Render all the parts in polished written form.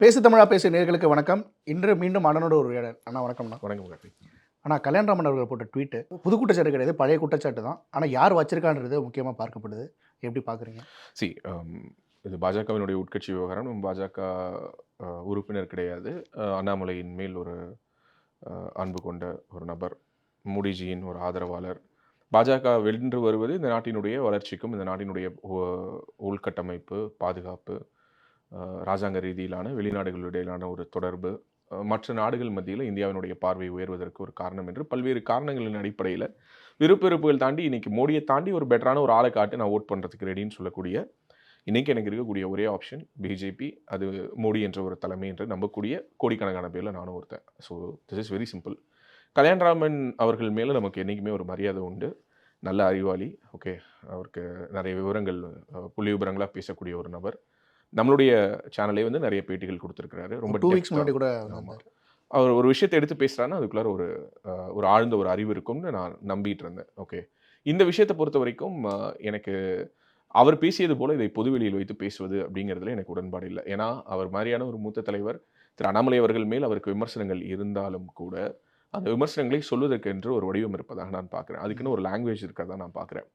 பேசு தமிழா பேசு நேயர்களுக்கு வணக்கம். இன்று மீண்டும் அண்ணனோட ஒரு உரையாடல். அண்ணா வணக்கம்ண்ணா. வணக்கம் கார்த்திக். அண்ணா கல்யாணராமன் அவர்கள் போட்ட ட்வீட்டு புது குற்றச்சாட்டு கிடையாது. பழைய குற்றச்சாட்டு தான். ஆனா யார் வச்சிருக்கான்றது முக்கியமா பார்க்கப்படுது. எப்படி பார்க்குறீங்க? சி இது பாஜகவினுடைய உட்கட்சி விவகாரம். பாஜக உறுப்பினர் கிடையாது. அண்ணாமலையின் மேல் ஒரு அன்பு கொண்ட ஒரு நபர். மோடிஜியின் ஒரு ஆதரவாளர். பாஜக வென்று வருவது இந்த நாட்டினுடைய வளர்ச்சிக்கும், இந்த நாட்டினுடைய உள்கட்டமைப்பு, பாதுகாப்பு, ராஜாங்க ரீதியிலான வெளிநாடுகளிடையிலான ஒரு தொடர்பு, மற்ற நாடுகள் மத்தியில் இந்தியாவினுடைய பார்வை உயர்வதற்கு ஒரு காரணம் என்று பல்வேறு காரணங்களின் அடிப்படையில் விருப்பெருப்புகள் தாண்டி இன்னைக்கு மோடியை தாண்டி ஒரு பெட்டரான ஒரு ஆளை காட்டி நான் ஓட் பண்ணுறதுக்கு ரெடின்னு சொல்லக்கூடிய இன்னைக்கு எனக்கு இருக்கக்கூடிய ஒரே ஆப்ஷன் பிஜேபி. அது மோடி என்ற ஒரு தலைமை என்று நம்பக்கூடிய கோடிக்கணக்கான பேரில் நானும் ஒருத்தன். So this is very simple. Kalyanraman அவர்கள் மேலே நமக்கு என்றைக்குமே ஒரு மரியாதை உண்டு. நல்ல அறிவாளி. ஓகே, அவருக்கு நிறைய விவரங்கள் புள்ளி விவரங்களாக பேசக்கூடிய ஒரு நபர். நம்மளுடைய சேனலே வந்து நிறைய பேட்டிகள் கொடுத்துருக்கிறாரு. ரொம்ப 2 வீக்ஸ் முன்னாடி கூட ஆமாம், அவர் ஒரு விஷயத்தை எடுத்து பேசுகிறாருன்னா அதுக்குள்ளார ஒரு ஆழ்ந்த ஒரு அறிவு இருக்கும்னு நான் நம்பிட்டு இருந்தேன். ஓகே, இந்த விஷயத்தை பொறுத்த வரைக்கும் எனக்கு அவர் பேசியது போல இதை பொதுவெளியில் வைத்து பேசுவது அப்படிங்கிறதுல எனக்கு உடன்பாடு இல்லை. ஏன்னா அவர் மாதிரியான ஒரு மூத்த தலைவர் திரு அண்ணாமலை அவர்கள் மேல் அவருக்கு விமர்சனங்கள் இருந்தாலும் கூட அந்த விமர்சனங்களை சொல்வதற்கு என்று ஒரு வடிவம் இருப்பதாக நான் பார்க்குறேன். அதுக்குன்னு ஒரு லாங்குவேஜ் இருக்கிறதா நான் பார்க்குறேன்.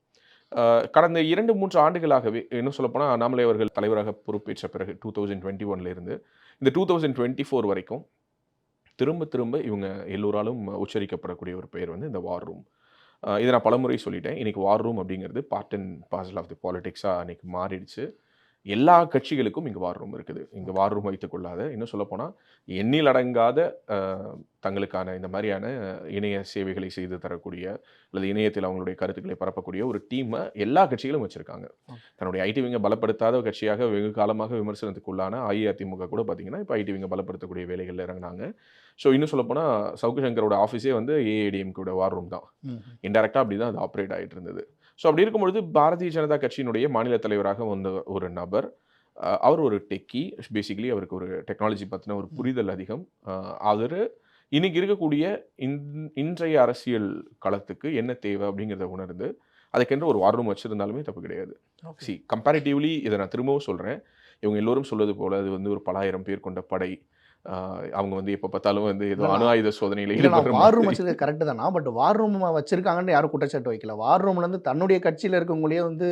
கடந்த 2-3 ஆண்டுகளாகவே இன்னும் சொல்லப்போனால் அண்ணாமலை அவர்கள் தலைவராக பொறுப்பேற்ற பிறகு 2021 இருந்து இந்த 2024 வரைக்கும் திரும்ப திரும்ப இவங்க எல்லோராலும் உச்சரிக்கப்படக்கூடிய ஒரு பெயர் வந்து இந்த வார் ரூம். இதை நான் பலமுறை சொல்லிட்டேன். இன்றைக்கி வார் ரூம் அப்படிங்கிறது part and parcel of the பாலிடிக்ஸாக அன்றைக்கி மாறிடுச்சு. எல்லா கட்சிகளுக்கும் இங்கே வார் ரூம் இருக்குது. இங்கே வார் ரூம் வைத்துக் கொள்ளாத, இன்னும் சொல்லப்போனால் எண்ணில் அடங்காத தங்களுக்கான இந்த மாதிரியான இணைய சேவைகளை செய்து தரக்கூடிய அல்லது இணையத்தில் அவங்களுடைய கருத்துக்களை பரப்பக்கூடிய ஒரு டீமை எல்லா கட்சிகளும் வச்சுருக்காங்க. தன்னுடைய ஐடி விங்கை பலப்படுத்தாத கட்சியாக வெகு காலமாக விமர்சனத்துக்குள்ளான அஇஅதிமுக கூட பார்த்திங்கன்னா இப்போ ஐடி விங்கை பலப்படுத்தக்கூடிய வேலைகளில் இறங்கினாங்க. ஸோ இன்னும் சொல்லப்போனால் சவுக்கு சங்கரோட ஆஃபீஸே வந்து ஏஐடிஎம்கோட வார் ரூம் தான். இன்டெரக்டாக அப்படி தான் அது ஆப்ரேட் ஆகிட்டு இருந்தது. ஸோ அப்படி இருக்கும்பொழுது பாரதிய ஜனதா கட்சியினுடைய மாநில தலைவராக வந்த ஒரு நபர், அவர் ஒரு டெக்கி. பேசிக்கலி அவருக்கு ஒரு டெக்னாலஜி பற்றின ஒரு புரிதல் அதிகம். அவர் இன்னைக்கு இருக்கக்கூடிய இன்றைய அரசியல் களத்துக்கு என்ன தேவை அப்படிங்கிறத உணர்ந்து அதுக்கென்று ஒரு வார் ரூம் வச்சுருந்தாலுமே தப்பு கிடையாது. கம்பேரிட்டிவ்லி இதை நான் திரும்பவும் சொல்கிறேன். இவங்க எல்லோரும் சொல்வது போல் அது வந்து ஒரு பல ஆயிரம் பேர் கொண்ட படை. அவங்க வந்து எப்போ பார்த்தாலும் வந்து ஏதோ அணு ஆயுத சோதனையில் வார் ரூம் வச்சிருக்க கரெக்டு தானா? பட் வார் ரூம் வச்சிருக்காங்கன்னு யாரும் குற்றச்சாட்டு வைக்கல. வார் ரூம்ல இருந்து தன்னுடைய கட்சியில் இருக்கவங்களே வந்து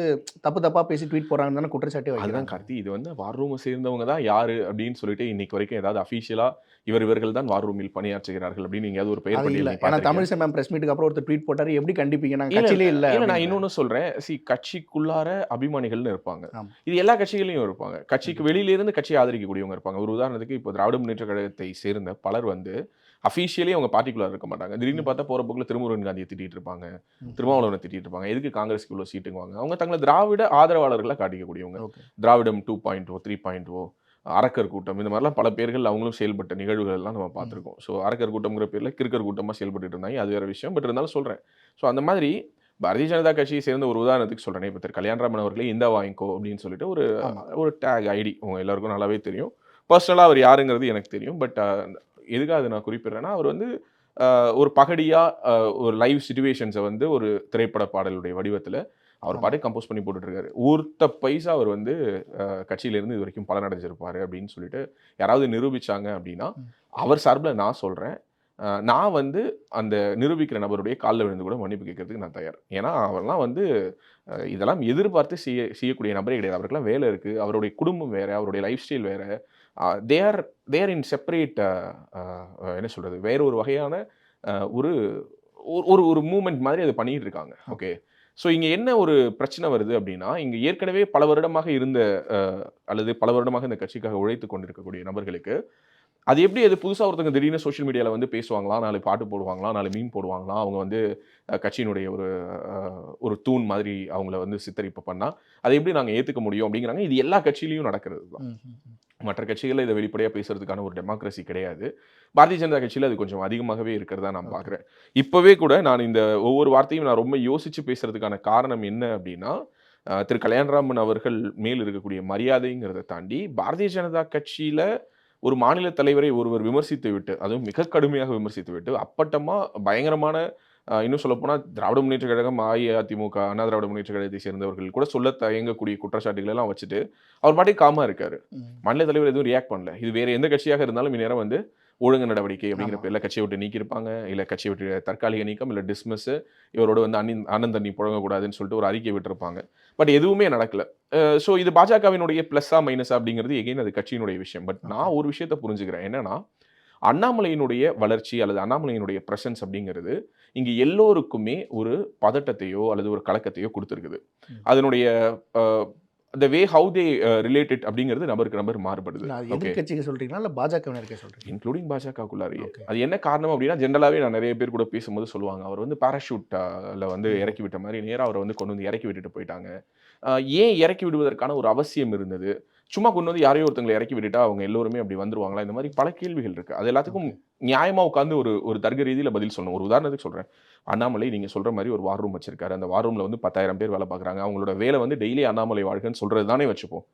தப்பா பேசி ட்வீட் போறாங்கன்னு தானே குற்றச்சாட்டு வைக்கிறாங்க. அதுதான் கார்த்தி, இது வந்து வார் ரூமை சேர்ந்தவங்க தான் யாரு அப்படின்னு சொல்லிட்டு இன்னைக்கு வரைக்கும் ஏதாவது அஃபீஷியலா இவர்கள் தான் வார் ரூமில் பணியாற்றுகிறார்கள் அப்படின்னு நீங்க ஒரு பெயர் பண்ணி ஏன்னா தமிழிசை மேம் பிரஸ் மீட்டுக்கு அப்புறம் ஒருத்தர் ட்வீட் போட்டாரு. எப்படி கண்டிப்பீங்க? நான் கட்சியிலே இல்ல. நான் இன்னொன்னு சொல்றேன். கட்சிக்குள்ளார அபிமானிகள்னு இருப்பாங்க. இது எல்லா கட்சிகளையும் இருப்பாங்க. கட்சிக்கு வெளியில இருந்து கட்சியை ஆதரிக்கக்கூடியவங்க இருப்பாங்க. ஒரு உதாரணத்துக்கு இப்போ திராவிட முன்னேற்ற கழகத்தை சேர்ந்த பலர் வந்து அஃபீஷியலி அவங்க பார்ட்டிகுலர் இருக்க மாட்டாங்க. திடீர்னு பார்த்தா போற போக்குல திருமுருகன் காந்தியை திட்டிட்டு இருப்பாங்க, திருமாவளவனை திட்டிட்டு இருப்பாங்க. எதுக்கு காங்கிரஸ்க்கு இவ்வளோ சீட்டுங்குவாங்க? அவங்க தங்களை திராவிட ஆதரவாளர்களாக காட்டிக்கக்கூடியவங்க. திராவிடம் 2.0 3.0 அரக்கர் கூட்டம் இந்த மாதிரிலாம் பல பேர்கள் அவங்களும் செயல்பட்ட நிகழ்வுகள் எல்லாம் நம்ம பார்த்துருக்கோம். ஸோ அரக்கர் கூட்டம்ங்கிற பேரில் கிறுக்கர் கூட்டமாக செயல்பட்டு இருந்தாங்க. அது வேறு விஷயம். பட் இருந்தாலும் சொல்கிறேன். ஸோ அந்த மாதிரி பாரதிய ஜனதா கட்சியை சேர்ந்த ஒரு உதாரணத்துக்கு சொல்கிறேன். இப்போ திரு கல்யாண்ராமன் அவர்களே இந்த வாங்கிக்கோ அப்படின்னு சொல்லிட்டு ஒரு டேக் ஐடி உங்கள் எல்லாருக்கும் நல்லாவே தெரியும். பர்சனலாக அவர் யாருங்கிறது எனக்கு தெரியும். பட் எதுக்காக அதை நான் குறிப்பிட்றேன்னா, அவர் வந்து ஒரு பகடியாக ஒரு லைவ் சிச்சுவேஷன்ஸை வந்து ஒரு திரைப்பட பாடலுடைய வடிவத்தில் அவர் பாட்டே கம்போஸ் பண்ணி போட்டுட்ருக்காரு. ஒருத்த பைசா அவர் வந்து கட்சியிலேருந்து இது வரைக்கும் பலன் அடைஞ்சிருப்பார் அப்படின்னு சொல்லிட்டு யாராவது நிரூபித்தாங்க அப்படின்னா அவர் சார்பில் நான் சொல்கிறேன், நான் வந்து அந்த நிரூபிக்கிற நபருடைய காலில் விழுந்து கூட மன்னிப்பு கேட்கறதுக்கு நான் தயார். ஏன்னா அவரெல்லாம் வந்து இதெல்லாம் எதிர்பார்த்து செய்யக்கூடிய நபரே கிடையாது. அவருக்கெல்லாம் வேலை இருக்குது, அவருடைய குடும்பம் வேறு, அவருடைய லைஃப் ஸ்டைல் வேறு. தேர் இன் செப்பரேட் என்ன சொல்கிறது, வேற ஒரு வகையான ஒரு ஒரு மூமெண்ட் மாதிரி அதை பண்ணிகிட்டு இருக்காங்க. ஓகே, ஸோ இங்கே என்ன ஒரு பிரச்சனை வருது அப்படின்னா, இங்கே ஏற்கனவே பல வருடமாக இருந்த அல்லது பல வருடமாக இந்த கட்சிக்காக உழைத்து கொண்டிருக்கக்கூடிய நபர்களுக்கு அது எப்படி அது புதுசாக ஒருத்தங்க திடீர்னு சோஷியல் மீடியாவில் வந்து பேசுவாங்களா, நாலு பாட்டு போடுவாங்களா, நாலு மீன் போடுவாங்களா, அவங்க வந்து கட்சியினுடைய ஒரு தூண் மாதிரி அவங்கள வந்து சித்தரிப்பு பண்ணால் அதை எப்படி நாங்கள் ஏற்றுக்க முடியும் அப்படிங்கிறாங்க. இது எல்லா கட்சியிலையும் நடக்கிறது தான். மற்ற கட்சிகளில் இதை வெளிப்படையாக பேசுறதுக்கான ஒரு டெமோக்ரஸி கிடையாது. பாரதிய ஜனதா கட்சியில் அது கொஞ்சம் அதிகமாகவே இருக்கிறதா நான் பார்க்குறேன். இப்போவே கூட நான் இந்த ஒவ்வொரு வார்த்தையும் நான் ரொம்ப யோசித்து பேசுறதுக்கான காரணம் என்ன அப்படின்னா, திரு கல்யாண்ராமன் அவர்கள் மேல் இருக்கக்கூடிய மரியாதைங்கிறத தாண்டி பாரதிய ஜனதா கட்சியில் ஒரு மாநில தலைவரை ஒருவர் விமர்சித்து விட்டு, அதுவும் மிக கடுமையாக விமர்சித்து விட்டு, அப்பட்டமாக பயங்கரமான இன்னும் சொல்லப்போனால் திராவிட முன்னேற்ற கழகம், அஇஅதிமுக, அண்ணா திராவிட முன்னேற்ற கழகத்தை சேர்ந்தவர்கள் கூட சொல்ல தயங்கக்கூடிய குற்றச்சாட்டுகள் எல்லாம் வச்சுட்டு அவர் பாட்டுக்கு காமா இருக்காரு. மாநில தலைவர் எதுவும் ரியாக்ட் பண்ணல. இது வேற எந்த கட்சியாக இருந்தாலும் இந்நேரம் வந்து ஒழுங்கு நடவடிக்கை அப்படிங்கிற பேர்ல கட்சியை விட்டு நீக்கியிருப்பாங்க, இல்லை கட்சியை விட்டு தற்காலிக நீக்கம், இல்லை டிஸ்மிஸ், இவரோட வந்து அண்ணன் தண்ணி புழங்கக்கூடாதுன்னு சொல்லிட்டு ஒரு அறிக்கை விட்டுருப்பாங்க. பட் எதுவுமே நடக்கல. ஸோ இது பாஜகவினுடைய ப்ளஸ்ஸா மைனஸா அப்படிங்கிறது எகைன் அது கட்சியினுடைய விஷயம். பட் நான் ஒரு விஷயத்தை புரிஞ்சுக்கிறேன். என்னன்னா, அண்ணாமலையினுடைய வளர்ச்சி அல்லது அண்ணாமலையினுடைய பிரசன்ஸ் அப்படிங்கிறது இங்கு எல்லோருக்குமே ஒரு பதட்டத்தையோ அல்லது ஒரு கலக்கத்தையோ கொடுத்துருக்குது. அதனுடைய the way how they relate it அப்படிங்கிறது நபருக்கு நபர் மாறுபடுது. எதிர்க்கட்சிக்கு சொல்றீங்களா இல்ல பாஜகவினருக்கே சொல்றீங்க? இன்க்ளூடிங் பாஜகக்குள்ளாரையே. அது என்ன காரணம் அப்படின்னா, ஜென்ரலாவே நான் நிறைய பேர் கூட பேசும்போது சொல்லுவாங்க, அவர் வந்து பாராஷூட்ல வந்து இறக்கி விட்ட மாதிரி நேரா அவரை வந்து கொண்டு வந்து இறக்கி விட்டுட்டு போயிட்டாங்க. ஏன் இறக்கி விடுவதற்கான ஒரு அவசியம் இருந்தது? சும்மா கொண்டு வந்து யாரையோ ஒருத்தங்களை இறக்கி விட்டுட்டா அவங்க எல்லோருமே அப்படி வந்துருவாங்களா? இந்த மாதிரி பல கேள்விகள் இருக்கு. அது எல்லாத்துக்கும் நியாயமா உட்கார்ந்து ஒரு தர்க்க ரீதியில பதில் சொல்லணும். ஒரு உதாரணத்துக்கு சொல்றேன். அண்ணாமலை நீங்க சொல்ற மாதிரி ஒரு வார் ரூம் வச்சிருக்காரு. அந்த வார் ரூம்ல வந்து 10,000 பேர் வேலை பார்க்குறாங்க. அவங்களோட வேலை வந்து டெய்லி அண்ணாமலை வாழ்கன்னு சொல்றது தானே வச்சுப்போம்.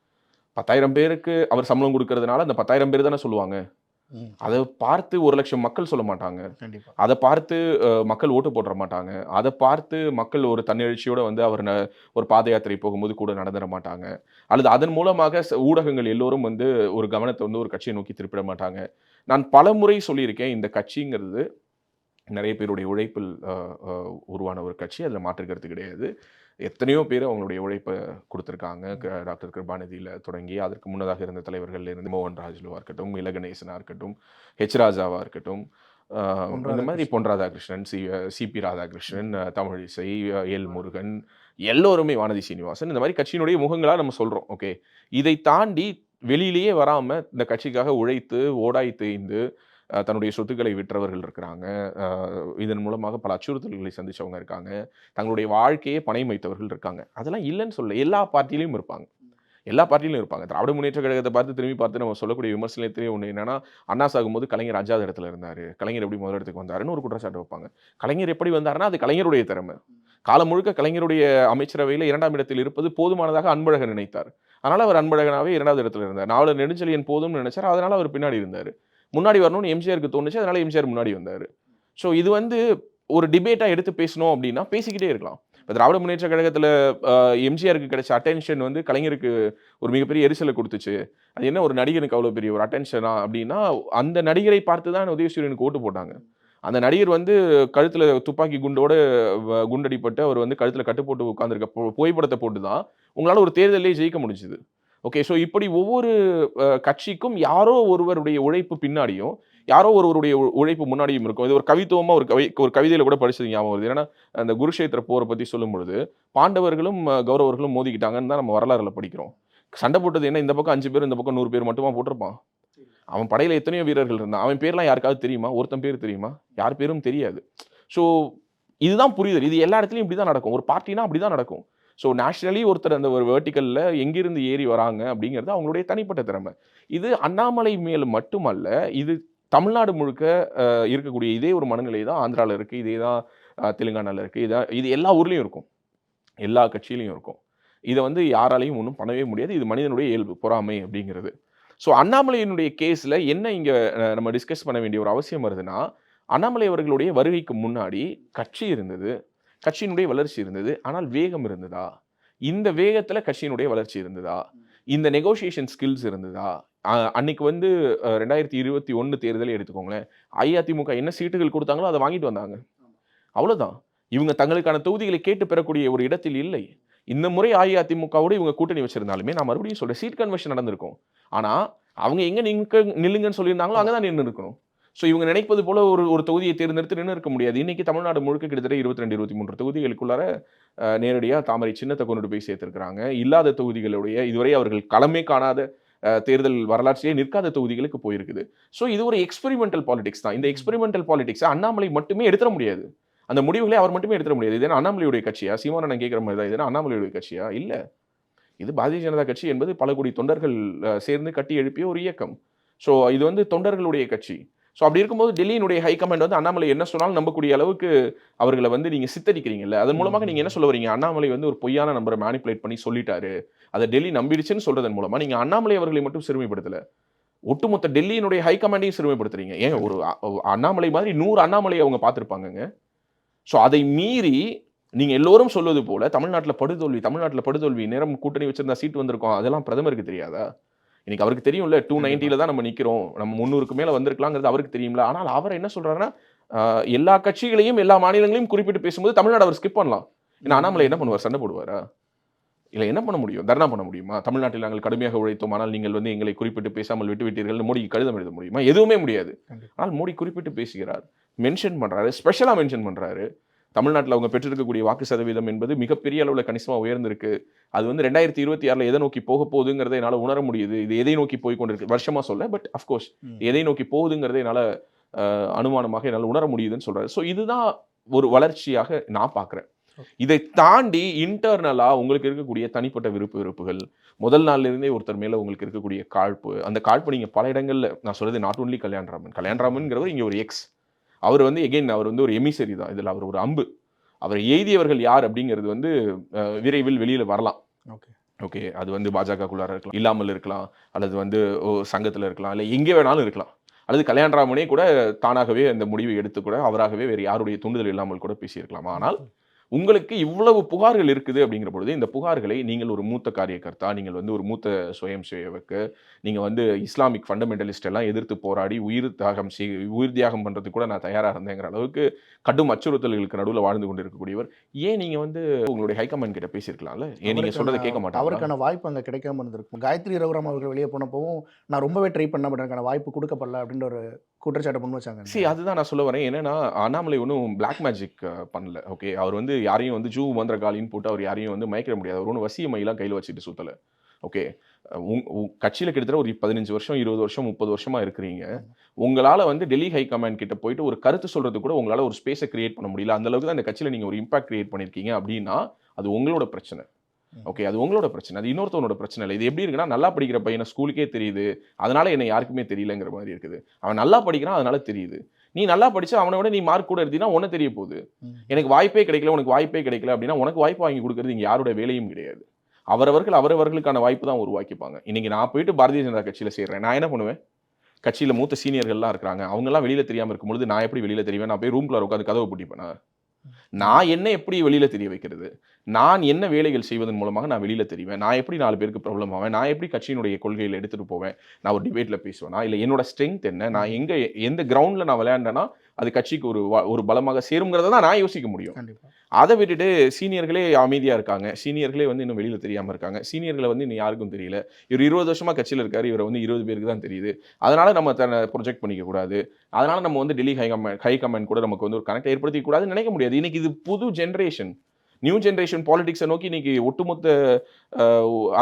10,000 பேருக்கு அவர் சம்பளம் கொடுக்கறதுனால அந்த 10,000 பேர் தானே சொல்லுவாங்க. அதை பார்த்து 1,00,000 மக்கள் சொல்ல மாட்டாங்க. அதை பார்த்து மக்கள் ஓட்டு போட மாட்டாங்க. அதை பார்த்து மக்கள் ஒரு தன்னெழுச்சியோட வந்து அவர் ஒரு பாத யாத்திரை போகும்போது கூட நடந்துட மாட்டாங்க. அல்லது அதன் மூலமாக ஊடகங்கள் எல்லோரும் வந்து ஒரு கவனத்தை வந்து ஒரு கட்சியை நோக்கி திருப்பிட மாட்டாங்க. நான் பல முறை சொல்லியிருக்கேன், இந்த கட்சிங்கிறது நிறைய பேருடைய உழைப்பில் உருவான ஒரு கட்சி. அதில் மாற்றுக்கிறது கிடையாது. எத்தனையோ பேர் அவங்களுடைய உழைப்பை கொடுத்துருக்காங்க. டாக்டர் கிருபாநிதியில் தொடங்கி அதற்கு முன்னதாக இருந்த தலைவர்கள் இருந்து மோகன் ராஜுலுவாக இருக்கட்டும், இலகணேசனாக இருக்கட்டும், ஹெச் ராஜாவாக இருக்கட்டும், இந்த மாதிரி பொன் ராதாகிருஷ்ணன், சிபி ராதாகிருஷ்ணன், தமிழிசை, எல் முருகன், எல்லோருமே, வானதி சீனிவாசன், இந்த மாதிரி கட்சியினுடைய முகங்களாக நம்ம சொல்கிறோம். ஓகே, இதை தாண்டி வெளியிலேயே வராமல் இந்த கட்சிக்காக உழைத்து ஓடாய் தேய்ந்து தன்னுடைய சொத்துக்களை விற்றவர்கள் இருக்கிறாங்க. இதன் மூலமாக பல அச்சுறுத்தல்களை சந்திச்சவங்க இருக்காங்க. தங்களுடைய வாழ்க்கையை பணயம் வைத்தவர்கள் இருக்காங்க. அதெல்லாம் இல்லைன்னு சொல்ல, எல்லா பார்ட்டியிலையும் இருப்பாங்க. எல்லா பார்ட்டியிலும் இருப்பாங்க. திராவிட முன்னேற்ற கழகத்தை திரும்பி பார்த்து நம்ம சொல்லக்கூடிய விமர்சனத்திலே ஒன்று என்னன்னா, அண்ணா சாகும்போது கலைஞர் 5வது இடத்துல இருந்தாரு, கலைஞர் எப்படி முதல் இடத்துக்கு வந்தாருன்னு ஒரு குற்றச்சாட்டு வைப்பாங்க. கலைஞர் எப்படி வந்தாருன்னா அது கலைஞருடைய திறமை. காலம் முழுக்க கலைஞருடைய அமைச்சரவையில் 2ஆம் இடத்தில் இருப்பது போதுமானதாக அன்பழகன் நினைத்தார். அதனால அவர் அன்பழகனாவே 2வது இடத்துல இருந்தார். நாவலர் நெடுஞ்செழியன் போதும்னு நினைச்சார். அதனால அவர் பின்னாடி இருந்தார். முன்னாடி வரணும்னு எம்ஜிஆருக்கு தோணுச்சு. அதனால எம்ஜிஆர் முன்னாடி வந்தார். ஸோ இது வந்து ஒரு டிபேட்டாக எடுத்து பேசணும் அப்படின்னா பேசிக்கிட்டே இருக்கலாம். இப்போ திராவிட முன்னேற்ற கழகத்தில் எம்ஜிஆருக்கு கிடைச்ச அட்டென்ஷன் வந்து கலைஞருக்கு ஒரு மிகப்பெரிய எரிசலை கொடுத்துச்சு. அது என்ன ஒரு நடிகனுக்கு அவ்வளோ பெரிய ஒரு அட்டென்ஷனா அப்படின்னா, அந்த நடிகரை பார்த்து தான் உதயசூரியனுக்கு ஓட்டு போட்டாங்க. அந்த நடிகர் வந்து கழுத்தில் துப்பாக்கி குண்டோட குண்டடிப்பட்டு அவர் வந்து கழுத்தில் கட்டு போட்டு உட்காந்துருக்க புகைப்படத்தை போட்டு தான் உங்களால் ஒரு தேர்தலே ஜெயிக்க முடிஞ்சுது. ஓகே, ஸோ இப்படி ஒவ்வொரு கட்சிக்கும் யாரோ ஒருவருடைய உழைப்பு பின்னாடியும் யாரோ ஒருவருடைய உழைப்பு முன்னாடியும் இருக்கும். இது ஒரு கவித்துவமா ஒரு கவிதையில கூட படிச்சது ஞாபகம் வருது. ஏன்னா அந்த குருஷேத்திர போரை பத்தி சொல்லும் பொழுது பாண்டவர்களும் கௌரவர்களும் மோதிக்கிட்டாங்கன்னு தான் நம்ம வரலாறுல படிக்கிறோம். சண்டை போட்டது என்ன, இந்த பக்கம் 5 பேர் இந்த பக்கம் 100 பேர் மட்டுமா போட்டிருப்பான்? அவன் படையில எத்தனையோ வீரர்கள் இருந்தான். அவன் பேர்லாம் யாருக்காவது தெரியுமா? ஒருத்தன் பேர் தெரியுமா? யார் பேரும் தெரியாது. ஸோ இதுதான் புரியுது. இது எல்லா இடத்துலையும் இப்படிதான் நடக்கும். ஒரு பார்ட்டினா அப்படிதான் நடக்கும். ஸோ நேஷனலி ஒருத்தர் அந்த ஒரு வெர்டிக்கல்ல எங்கிருந்து ஏறி வராங்க அப்படிங்கிறது அவங்களுடைய தனிப்பட்ட திறமை. இது அண்ணாமலை மேல் மட்டுமல்ல, இது தமிழ்நாடு முழுக்க இருக்கக்கூடிய இதே ஒரு மனநிலை தான் ஆந்திராவில் இருக்குது, இதே தான் தெலுங்கானாவில் இருக்குது, இது எல்லா ஊர்லேயும் இருக்கும், எல்லா கட்சியிலையும் இருக்கும். இதை வந்து யாராலையும் ஒன்றும் பண்ணவே முடியாது. இது மனிதனுடைய இயல்பு, பொறாமை அப்படிங்கிறது. ஸோ அண்ணாமலையினுடைய கேஸில் என்ன இங்கே நம்ம டிஸ்கஸ் பண்ண வேண்டிய ஒரு அவசியம் வருதுன்னா, அண்ணாமலை அவர்களுடைய வருகைக்கு முன்னாடி கட்சி இருந்தது, கட்சியினுடைய வளர்ச்சி இருந்தது. ஆனால் வேகம் இருந்ததா? இந்த வேகத்தில் கட்சியினுடைய வளர்ச்சி இருந்ததா? இந்த நெகோசியேஷன் ஸ்கில்ஸ் இருந்ததா? அன்னைக்கு வந்து 2021 தேர்தலை எடுத்துக்கோங்களேன். அஇஅதிமுக என்ன சீட்டுகள் கொடுத்தாங்களோ அதை வாங்கிட்டு வந்தாங்க. அவ்வளோதான். இவங்க தங்களுக்கான தொகுதிகளை கேட்டு பெறக்கூடிய ஒரு இடத்தில் இல்லை. இந்த முறை அஇஅதிமுகவோட இவங்க கூட்டணி வச்சிருந்தாலுமே நான் மறுபடியும் சொல்றேன், சீட் கன்வர்ஷன் நடந்திருக்கும். ஆனால் அவங்க எங்கே நில்லுங்கன்னு சொல்லியிருந்தாங்களோ அங்கே தான் நின்று இருக்கணும். ஸோ இவங்க நினைப்பது போல ஒரு தொகுதியை தேர்ந்தெடுத்து நின்று இருக்க முடியாது. இன்னைக்கு தமிழ்நாடு முழுக்க கிட்டத்தட்ட 22-23 தொகுதிகளுக்குள்ளார நேரடியாக தாமரை சின்னத்தை கொண்டு போய் சேர்த்திருக்கிறாங்க. இல்லாத தொகுதிகளுடைய இதுவரை அவர்கள் களமே காணாத தேர்தல் வரலாற்றிலே நிற்காத தொகுதிகளுக்கு போயிருக்குது. ஸோ இது ஒரு எக்ஸ்பெரிமெண்டல் பாலிடிக்ஸ் தான். இந்த எக்ஸ்பெரிமெண்டல் பாலிடிக்ஸை அண்ணாமலை மட்டுமே எடுத்துட முடியாது. அந்த முடிவுகளை அவர் மட்டுமே எடுத்துட முடியாது. இது அண்ணாமலையுடைய கட்சியா? சீமானன் கேட்குற மாதிரி தான், இது அண்ணாமலையுடைய கட்சியா? இல்லை, இது பாரதிய ஜனதா கட்சி என்பது பல கோடி தொண்டர்கள் சேர்ந்து கட்டி எழுப்பிய ஒரு இயக்கம். ஸோ இது வந்து தொண்டர்களுடைய கட்சி. ஸோ அப்படி இருக்கும்போது டெல்லியினுடைய ஹைகமாண்ட் வந்து அண்ணாமலை என்ன சொன்னாலும் நம்பக்கூடிய அளவுக்கு அவர்களை வந்து நீங்கள் சித்தரிக்கிறீங்கல்ல, அதன் மூலமாக நீங்கள் என்ன சொல்ல வரீங்க? அண்ணாமலை வந்து ஒரு பொய்யான நம்பரை மேனிப்புலேட் பண்ணி சொல்லிட்டாரு, அதை டெல்லி நம்பிடுச்சுன்னு சொல்றதன் மூலமாக நீங்கள் அண்ணாமலை அவர்களை மட்டும் சிறுமைப்படுத்தலை, ஒட்டுமொத்த டெல்லியினுடைய ஹைகமாண்டையும் சிறுமைப்படுத்துறீங்க. ஏன் ஒரு அண்ணாமலை மாதிரி 100 அண்ணாமலை அவங்க பார்த்துருப்பாங்கங்க. ஸோ அதை மீறி நீங்க எல்லோரும் சொல்வது போல தமிழ்நாட்டில் படுதோல்வி நேரம் கூட்டணி வச்சிருந்தா சீட் வந்திருக்கோம், அதெல்லாம் பிரதமருக்கு தெரியாதா? இன்னைக்கு அவருக்கு தெரியும்ல 290 தான் நம்ம நிக்கிறோம், நம்ம 300க்கு மேல வந்திருக்கலாங்கிறது அவருக்கு தெரியும்ல. ஆனால் அவர் என்ன சொல்றாருன்னா, எல்லா கட்சிகளையும் எல்லா மாநிலங்களையும் குறிப்பிட்டு பேசும்போது தமிழ்நாடு அவர் ஸ்கிப் பண்ணலாம். ஏன்னா அண்ணாமலை என்ன பண்ணுவார்? சண்டை போடுவாரா? இல்ல என்ன பண்ண முடியும்? தர்ணா பண்ண முடியுமா? தமிழ்நாட்டில் நாங்கள் கடுமையாக உழைத்தோம், ஆனால் நீங்கள் வந்து எங்களை குறிப்பிட்டு பேசாமல் விட்டுவிட்டீர்கள் மோடிக்கு கடிதம் எழுத முடியுமா? எதுவுமே முடியாது. ஆனால் மோடி குறிப்பிட்டு பேசுகிறார், மென்ஷன் பண்றாரு, ஸ்பெஷலா மென்ஷன் பண்றாரு. தமிழ்நாட்டில் அவங்க பெற்றிருக்கக்கூடிய வாக்கு சதவீதம் என்பது மிகப்பெரிய அளவில் கணிசமாக உயர்ந்திருக்கு. அது வந்து 2026 எதை நோக்கி போக போகுதுங்கிறத என்னால் உணர முடியுது. இது எதை நோக்கி போய் கொண்டிருக்கு வருஷமா சொல்ல, பட் அஃப்கோர்ஸ் எதை நோக்கி போகுதுங்கிறத என்னால் அனுமானமாக என்னால் உணர முடியுதுன்னு சொல்றாரு. ஸோ இதுதான் ஒரு வளர்ச்சியாக நான் பார்க்குறேன். இதை தாண்டி இன்டர்னலா உங்களுக்கு இருக்கக்கூடிய தனிப்பட்ட வெறுப்புகள், முதல் நாள்ல இருந்தே ஒருத்தர் மேல உங்களுக்கு இருக்கக்கூடிய காழ்ப்பு, அந்த காழ்ப்பு நீங்க பல இடங்கள்ல நான் சொல்றது நாட் ஒன்லி கல்யாண்ராமன்ங்கிறவர் இங்க ஒரு எக்ஸ். அவர் வந்து எகைன் அவர் வந்து ஒரு எமிசரி தான். இதுல அவர் ஒரு அம்பு. அவரை எய்தியவர்கள் யார் அப்படிங்கிறது வந்து விரைவில் வெளியில வரலாம். ஓகே, அது வந்து பாஜகக்குள்ளார இருக்கலாம், இல்லாமல் இருக்கலாம், அல்லது வந்து சங்கத்துல இருக்கலாம், இல்லை எங்கே வேணாலும் இருக்கலாம், அல்லது கல்யாண்ராமனே கூட தானாகவே அந்த முடிவை எடுத்து கூட அவராகவே வேறு யாருடைய தூண்டுதல் இல்லாமல் கூட பேசியிருக்கலாம். ஆனால் உங்களுக்கு இவ்வளவு புகார்கள் இருக்குது அப்படிங்கிற பொழுது, இந்த புகார்களை நீங்கள் ஒரு மூத்த காரியகர்த்தா, நீங்கள் வந்து ஒரு மூத்த சுயம் சேவக்கு, நீங்க வந்து இஸ்லாமிக் ஃபண்டமெண்டலிஸ்ட் எல்லாம் எதிர்த்து போராடி உயிர் தியாகம் பண்றதுக்கு கூட நான் தயாரா இருந்தேங்கிற அளவுக்கு கடும் அச்சுறுத்தல்களுக்கு நடுவில் வாழ்ந்து கொண்டு இருக்கக்கூடியவர், ஏன் நீங்க வந்து உங்களுடைய ஹைகமாண்ட் கிட்ட பேசியிருக்கலாம்ல? ஏன் நீங்க சொல்றதை கேட்க மாட்டாங்க? அவருக்கான வாய்ப்பு அங்கே கிடைக்காம இருந்திருக்கும். காயத்ரி ரகுராம் அவர்கள் வெளியே போனப்பவும் நான் ரொம்பவே ட்ரை பண்ண, பட் எனக்கான வாய்ப்பு கொடுக்கப்படல அப்படின்ற ஒரு குற்றச்சாட்டை முன் வச்சாங்க. அதுதான் நான் சொல்ல வரேன். என்னன்னா அண்ணாமலை ஒன்றும் பிளாக் மேஜிக் பண்ணல. ஓகே, அவர் வந்து யாரையும் வந்து ஜூ மந்திரகாலின்னு போட்டு அவர் யாரையும் வந்து மயக்கிட முடியாது. அவர் ஒன்றும் வசிய மையெல்லாம் கையில் வச்சுட்டு சுத்தலை. ஓகே, கட்சியில் கிட்டத்தட்ட ஒரு 15 வருஷம் 20 வருஷம் 30 வருஷமா இருக்கிறீங்க. உங்களால வந்து டெல்லி ஹை கமாண்ட் கிட்ட போயிட்டு ஒரு கருத்து சொல்றது கூட உங்களால ஒரு ஸ்பேஸை கிரியேட் பண்ண முடியல. அந்த அளவுக்கு தான் இந்த கட்சியில் நீங்க ஒரு இம்பாக்ட் கிரியேட் பண்ணிருக்கீங்க அப்படின்னா அது உங்களோட பிரச்சனை. ஓகே, அது உங்களோட பிரச்சனை, அது இன்னொருத்தவனோட பிரச்சனை இல்லை. இது எப்படி இருக்குன்னா, நல்லா படிக்கிற பையனை ஸ்கூலுக்கே தெரியுது, அதனால என்ன யாருக்குமே தெரியலங்கிற மாதிரி இருக்குது. அவன் நல்லா படிக்கிறான், அதனால தெரியுது. நீ நல்லா படிச்சு அவனை விட நீ மார்க் கூட எடுத்தீங்கன்னா உனக்கு தெரிய போகுது. எனக்கு வாய்ப்பே கிடைக்கல, உனக்கு வாய்ப்பே கிடைக்கல அப்படின்னா உனக்கு வாய்ப்பு வாங்கி கொடுக்கறது இங்க யாரோட வேலையும் கிடையாது. அவரவர்களுக்கான வாய்ப்பு தான் உருவாக்கிப்பாங்க. இன்னைக்கு நான் போயிட்டு பாரதிய ஜனதா கட்சியில சேர்றேன், நான் என்ன பண்ணுவேன்? கட்சியில மூத்த சீனியர்கள்லாம் இருக்கிறாங்க, அவங்க எல்லாம் வெளியில தெரியாம இருக்கும்பொழுது நான் எப்படி வெளியில தெரிவேன்? நான் போய் ரூம்குள்ள உட்காந்து கதவை பூட்டிப்பேனா? நான் என்ன எப்படி வெளியில தெரிய வைக்கிறது? நான் என்ன வேலைகள் செய்வதன் மூலமாக நான் வெளியில தெரிவேன்? நான் எப்படி 4 பேருக்கு ப்ராப்ளம் ஆவேன்? நான் எப்படி கட்சியினுடைய கொள்கையில எடுத்துட்டு போவேன்? நான் ஒரு டிபேட்ல பேசுவேனா? இல்ல என்னோட ஸ்ட்ரென்த் என்ன? நான் எந்த கிரவுண்ட்ல நான் விளையாண்டேன்னா அது கட்சிக்கு ஒரு பலமாக சேரும்ங்கிறத தான் நான் யோசிக்க முடியும். அதை விட்டுட்டு சீனியர்களே அமைதியா இருக்காங்க, சீனியர்களே வந்து இன்னும் வெளியில தெரியாம இருக்காங்க, சீனியர்களை வந்து இன்னும் யாருக்கும் தெரியல, இவர் 20 வருஷமா கட்சியில் இருக்காரு, இவரை வந்து 20 பேருக்கு தான் தெரியுது, அதனால நம்ம தன்னை ப்ரொஜெக்ட் பண்ணிக்க கூடாது, அதனால நம்ம வந்து டெல்லி ஹை கமாண்ட் கூட நமக்கு வந்து ஒரு கனெக்ட் ஏற்படுத்திக்க கூடாதுன்னு நினைக்க முடியாது. இன்னைக்கு இது புது ஜென்ரேஷன், நியூ ஜென்ரேஷன் பாலிடிக்ஸை நோக்கி இன்னைக்கு ஒட்டுமொத்த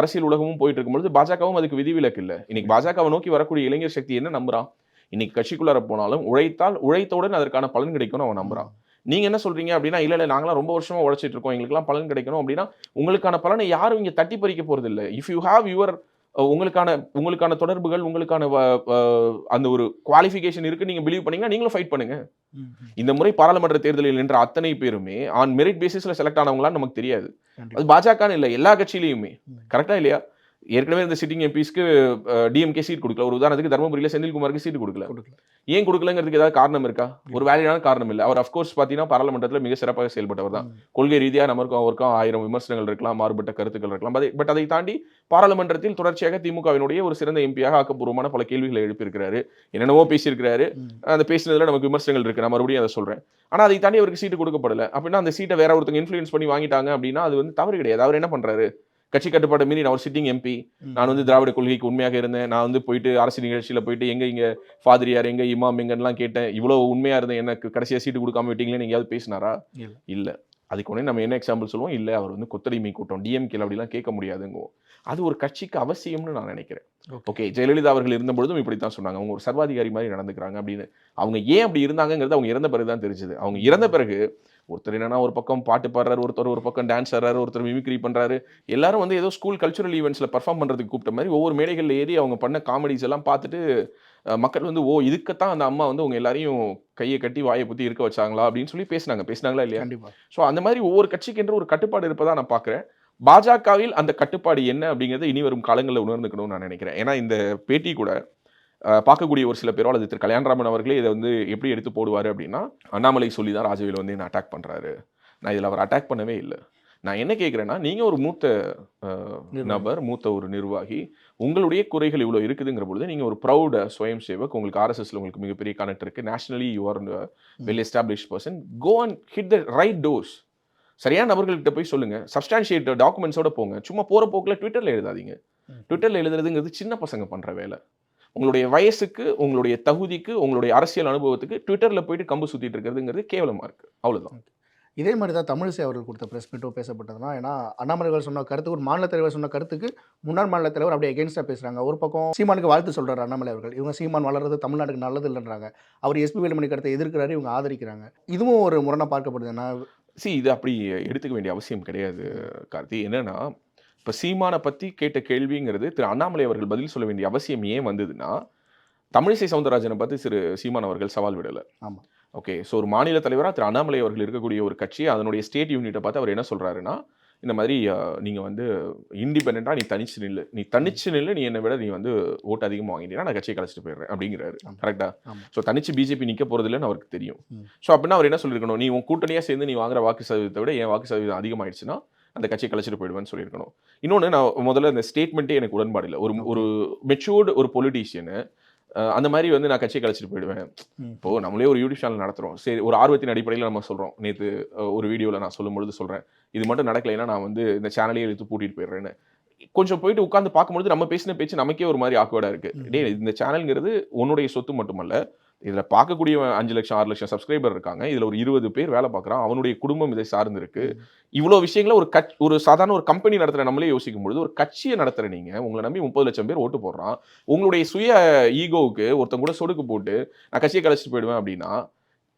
அரசியல் உலகமும் போயிட்டு இருக்கும்பொழுது பாஜகவும் அதுக்கு விதிவிலக்கு இல்லை. இன்னைக்கு பாஜகவை நோக்கி வரக்கூடிய இளைஞர் சக்தி என்ன நம்புறான்? இன்னைக்கு கட்சிக்குள்ளார போனாலும் உழைத்தவுடன் அதற்கான பலன் கிடைக்கும்னு அவன் நம்புறான். நீங்க என்ன சொல்றீங்க அப்படின்னா, இல்ல நாங்களாம் ரொம்ப வருஷமா உழைச்சிட்டு இருக்கோம், எங்களுக்கெல்லாம் பலன் கிடைக்கணும் அப்படின்னா உங்களுக்கான பலனை யாரும் இங்க தட்டி பறிக்க போறது இல்லை. இஃப் யூ ஹேவ் யுவர் உங்களுக்கான தொடர்புகள், உங்களுக்கான அந்த ஒரு குவாலிஃபிகேஷன் இருக்கு, நீங்க பிலீவ் பண்ணீங்கன்னா நீங்களும் ஃபைட் பண்ணுங்க. இந்த முறை பாராளுமன்ற தேர்தலில் நின்ற அத்தனை பேருமே ஆன் மெரிட் பேசிஸ்ல செலக்ட் ஆனவங்களான்னு நமக்கு தெரியாது. அது பாஜகன்னு இல்லை, எல்லா கட்சியிலையுமே. கரெக்டா இல்லையா? ஏற்கனவே இந்த சிட்டிங் எம்பிஸ்க்கு டிஎம்கே சீட் கொடுக்கல. ஒரு உதாரணத்துக்கு தர்மபுரியில செந்தில்குமாருக்கு சீட் கொடுக்கல. ஏன் கொடுக்கலங்கிறதுக்கு ஏதாவது காரணம் இருக்கா? ஒரு வேலிடான காரணம் இல்லை. அவர் அஃப்கோர்ஸ் பார்த்தீங்கன்னா பாராளுமன்றத்தில் மிக சிறப்பாக செயல்பட்டவர் தான். கொள்கை ரீதியாக அவருக்கும் 1000 விமர்சனங்கள் இருக்கலாம், மாறுபட்ட கருத்துக்கள் இருக்கலாம். பட் அதை தாண்டி பாராளுமன்றத்தில் தொடர்ச்சியாக திமுகவினுடைய ஒரு சிறந்த எம்பியாக ஆக்கப்பூர்வமான பல கேள்விகளை எழுப்பியிருக்கிறாரு, என்னென்னவோ பேசியிருக்கிறாரு. அந்த பேசினதுல நமக்கு விமர்சனங்கள் இருக்கு, நான் மறுபடியும் அதை சொல்றேன். ஆனால் அதை தாண்டி அவருக்கு சீட்டு கொடுக்கப்படல அப்படின்னா அந்த சீட்டை வேற ஒருத்தங்க இன்ஃப்ளூயன்ஸ் பண்ணி வாங்கிட்டாங்க அப்படின்னா அது வந்து தவறு கிடையாது. அவர் என்ன பண்றாரு? கட்சி கட்டுப்பாடு மீறி நான் ஒரு சிட்டிங் எம்பி, நான் வந்து திராவிட கொள்கைக்கு உண்மையாக இருந்தேன், நான் வந்து போயிட்டு அரசு நிகழ்ச்சியில் போயிட்டு இங்க ஃபாதரியார் எங்க இமாம் எங்கலாம் கேட்டேன், இவ்வளவு உண்மையா இருந்தேன், எனக்கு கடைசியா சீட்டு கொடுக்காம விட்டீங்களேன்னு எங்கேயாவது பேசினாரா? இல்ல. அதுக்கு உடனே நம்ம என்ன எக்ஸாம்பிள் சொல்லுவோம்? இல்ல அவர் வந்து கொத்தடிமை கூட்டம் டிஎம்கே அப்படிலாம் கேட்க முடியாதுங்க. அது ஒரு கட்சிக்கு அவசியம்னு நான் நினைக்கிறேன். ஓகே, ஜெயலலிதா அவர்கள் இருந்த பொழுதும் இப்படித்தான் சொன்னாங்க, அவங்க ஒரு சர்வாதிகாரி மாதிரி நடந்துக்கிறாங்க அப்படின்னு. அவங்க ஏன் அப்படி இருந்தாங்கிறது அவங்க இறந்த பிறகுதான் தெரிஞ்சது. அவங்க இறந்த பிறகு ஒருத்தர் என்னன்னா ஒரு பக்கம் பாட்டு பாடுறாரு, ஒருத்தர் ஒரு பக்கம் டான்ஸ் ஆடுறாரு, ஒருத்தர் மிமிக்ரி பண்றாரு, எல்லாரும் வந்து ஏதோ ஸ்கூல் கல்ச்சுரல் ஈவெண்ட்ஸ்ல பர்ஃபார்ம் பண்றதுக்கு கூப்பிட்ட மாதிரி ஒவ்வொரு மேடைகள்ல ஏறி அவங்க பண்ண காமெடிஸ் எல்லாம் பார்த்துட்டு மக்கள் வந்து இதுக்குத்தான் அந்த அம்மா வந்து உங்க எல்லாரையும் கையை கட்டி வாயை புத்தி இருக்க வச்சாங்களா அப்படின்னு சொல்லி பேசினாங்களா இல்லையா? ஸோ அந்த மாதிரி ஒவ்வொரு கட்சிக்கு என்று ஒரு கட்டுப்பாடு இருப்பதா நான் பார்க்குறேன். பாஜகவில் அந்த கட்டுப்பாடு என்ன அப்படிங்கிறத இனி வரும் காலங்களில் உணர்ந்துக்கணும்னு நான் நினைக்கிறேன். ஏன்னா இந்த பேட்டி கூட பார்க்கக்கூடிய ஒரு சில பேரோ அல்லது திரு கல்யாணராமன் அவர்களே இதை வந்து எப்படி எடுத்து போடுவார் அப்படின்னா, அண்ணாமலை சொல்லி தான் ராஜவேலு வந்து என்ன அட்டாக் பண்ணுறாரு. நான் இதில் அவர் அட்டாக் பண்ணவே இல்லை. நான் என்ன கேட்குறேன்னா, நீங்கள் ஒரு மூத்த நபர், மூத்த ஒரு நிர்வாகி, உங்களுடைய குறைகள் இவ்வளோ இருக்குதுங்கிற பொழுது நீங்கள் ஒரு ப்ரௌட் ஸ்வயம் சேவக், உங்களுக்கு ஆர்எஸ்எஸ்ல உங்களுக்கு மிகப்பெரிய கனெக்ட் இருக்குது, nationally you are well established person, go and hit the right doors. சரியான நபர்கள்கிட்ட போய் சொல்லுங்கள், சப்ஸ்டான்ஷியேட் டாக்குமெண்ட்ஸோட போங்க. சும்மா போகிற போக்கில் ட்விட்டரில் எழுதாதீங்க. ட்விட்டரில் எழுதுறதுங்கிறது சின்ன பசங்க பண்ணுற வேலை. உங்களுடைய வயசுக்கு, உங்களுடைய தகுதிக்கு, உங்களுடைய அரசியல் அனுபவத்துக்கு ட்விட்டரில் போயிட்டு கம்பு சுற்றிட்டு இருக்கிறதுங்கிறது கேவலமாக இருக்குது. அவ்வளோதான். இதே மாதிரி தான் தமிழிசை அவர்கள் கொடுத்த ப்ரெஸ் மீட்டோ பேசப்பட்டதுனா, ஏன்னா அண்ணாமலை சொன்ன கருத்துக்கு, ஒரு மாநில தலைவர் சொன்ன கருத்துக்கு முன்னாள் மாநில தலைவர் அப்படியே எகென்ஸ்டாக பேசுகிறாங்க. ஒரு பக்கம் சீமானுக்கு வாழ்த்து சொல்கிறார் அண்ணாமலை அவர்கள். இவங்க சீமான் வளர்றது தமிழ்நாட்டுக்கு நல்லது இல்லைன்றாங்க. அவர் எஸ்பி வேலுமணி கருத்தை எதிர்க்கிறாரு, இவங்க ஆதரிக்கிறாங்க. இதுவும் ஒரு முரணாக பார்க்கப்படுது. இது அப்படி எடுத்துக்க வேண்டிய அவசியம் கிடையாது கார்த்தி. என்னன்னா, இப்போ சீமானை பற்றி கேட்ட கேள்விங்கிறது திரு அண்ணாமலை அவர்கள் பதில் சொல்ல வேண்டிய அவசியம் ஏன் வந்ததுன்னா, தமிழிசை சவுந்தரராஜனை பார்த்து திரு சீமான் அவர்கள் சவால் விடலை. ஆமாம். ஓகே. ஸோ ஒரு மாநில தலைவராக திரு அண்ணாமலை அவர்கள் இருக்கக்கூடிய ஒரு கட்சி, அதனுடைய ஸ்டேட் யூனிட்டை பார்த்து அவர் என்ன சொல்கிறாருன்னா, இந்த மாதிரி நீங்கள் வந்து இண்டிபெண்ட்டாக நீ தனிச்சு நில்லு, நீ என்னை விட நீ வந்து ஓட்டு அதிகமாக வாங்கிட்டீங்கன்னா நான் கட்சியை கலைச்சிட்டு போயிடுறேன் அப்படிங்கிறாரு. கரெக்டாக. ஸோ தனிச்சு பிஜேபி நிற்க போகிறது இல்லைன்னு அவருக்கு தெரியும். ஸோ அப்படின்னா அவர் என்ன சொல்லியிருக்கணும், நீ உன் கூட்டணியாக சேர்ந்து நீ வாங்குற வாக்கு சதவீதத்தை விட என் வாக்கு சதவீதம் அதிகமாகிடுச்சுன்னா அந்த கட்சியை கலைச்சிட்டு போயிடுவேன்னு சொல்லியிருக்கணும். இன்னொன்று, நான் முதல்ல இந்த ஸ்டேட்மெண்ட்டே எனக்கு உடன்பாடு இல்லை. ஒரு மெச்சூர்டு ஒரு பொலிட்டீஷியனு அந்த மாதிரி வந்து நான் கட்சியை கழிச்சிட்டு போயிடுவேன். இப்போது நம்மளே ஒரு யூடியூப் சேனல் நடத்துகிறோம். சரி, ஒரு ஆர்வத்தின் அடிப்படையில் நம்ம சொல்கிறோம். நேற்று ஒரு வீடியோவில் நான் சொல்லும்பொழுது சொல்கிறேன், இது மட்டும் நடக்கலைன்னா நான் வந்து இந்த சேனலையே எடுத்து பூட்டிட்டு போயிடுறேன்னு. கொஞ்சம் போயிட்டு உட்காந்து பார்க்கும்பொழுது நம்ம பேசின பேச்சு நமக்கே ஒரு மாதிரி ஆக்வர்டாக இருக்குது. டே, இந்த சேனல்ங்கிறது உன்னுடைய சொத்து மட்டுமல்ல, இதில் பார்க்கக்கூடிய 5 லட்சம் 6 லட்சம் சப்ஸ்கிரைபர் இருக்காங்க. இதில் ஒரு 20 பேர் வேலை பார்க்குறான். அவனுடைய குடும்பம் இதை சார்ந்து இருக்கு. இவ்வளோ விஷயங்களை ஒரு சாதாரண ஒரு கம்பெனி நடத்துகிற நம்மளே யோசிக்கும் பொழுது, ஒரு கட்சியை நடத்துகிற நீங்கள், உங்களை நம்பி 30 லட்சம் பேர் ஓட்டு போடுறான். உங்களுடைய சுய ஈகோவுக்கு ஒருத்தன் கூட சொடுக்கு போட்டு நான் கட்சியை கழிச்சிட்டு போயிடுவேன் அப்படின்னா,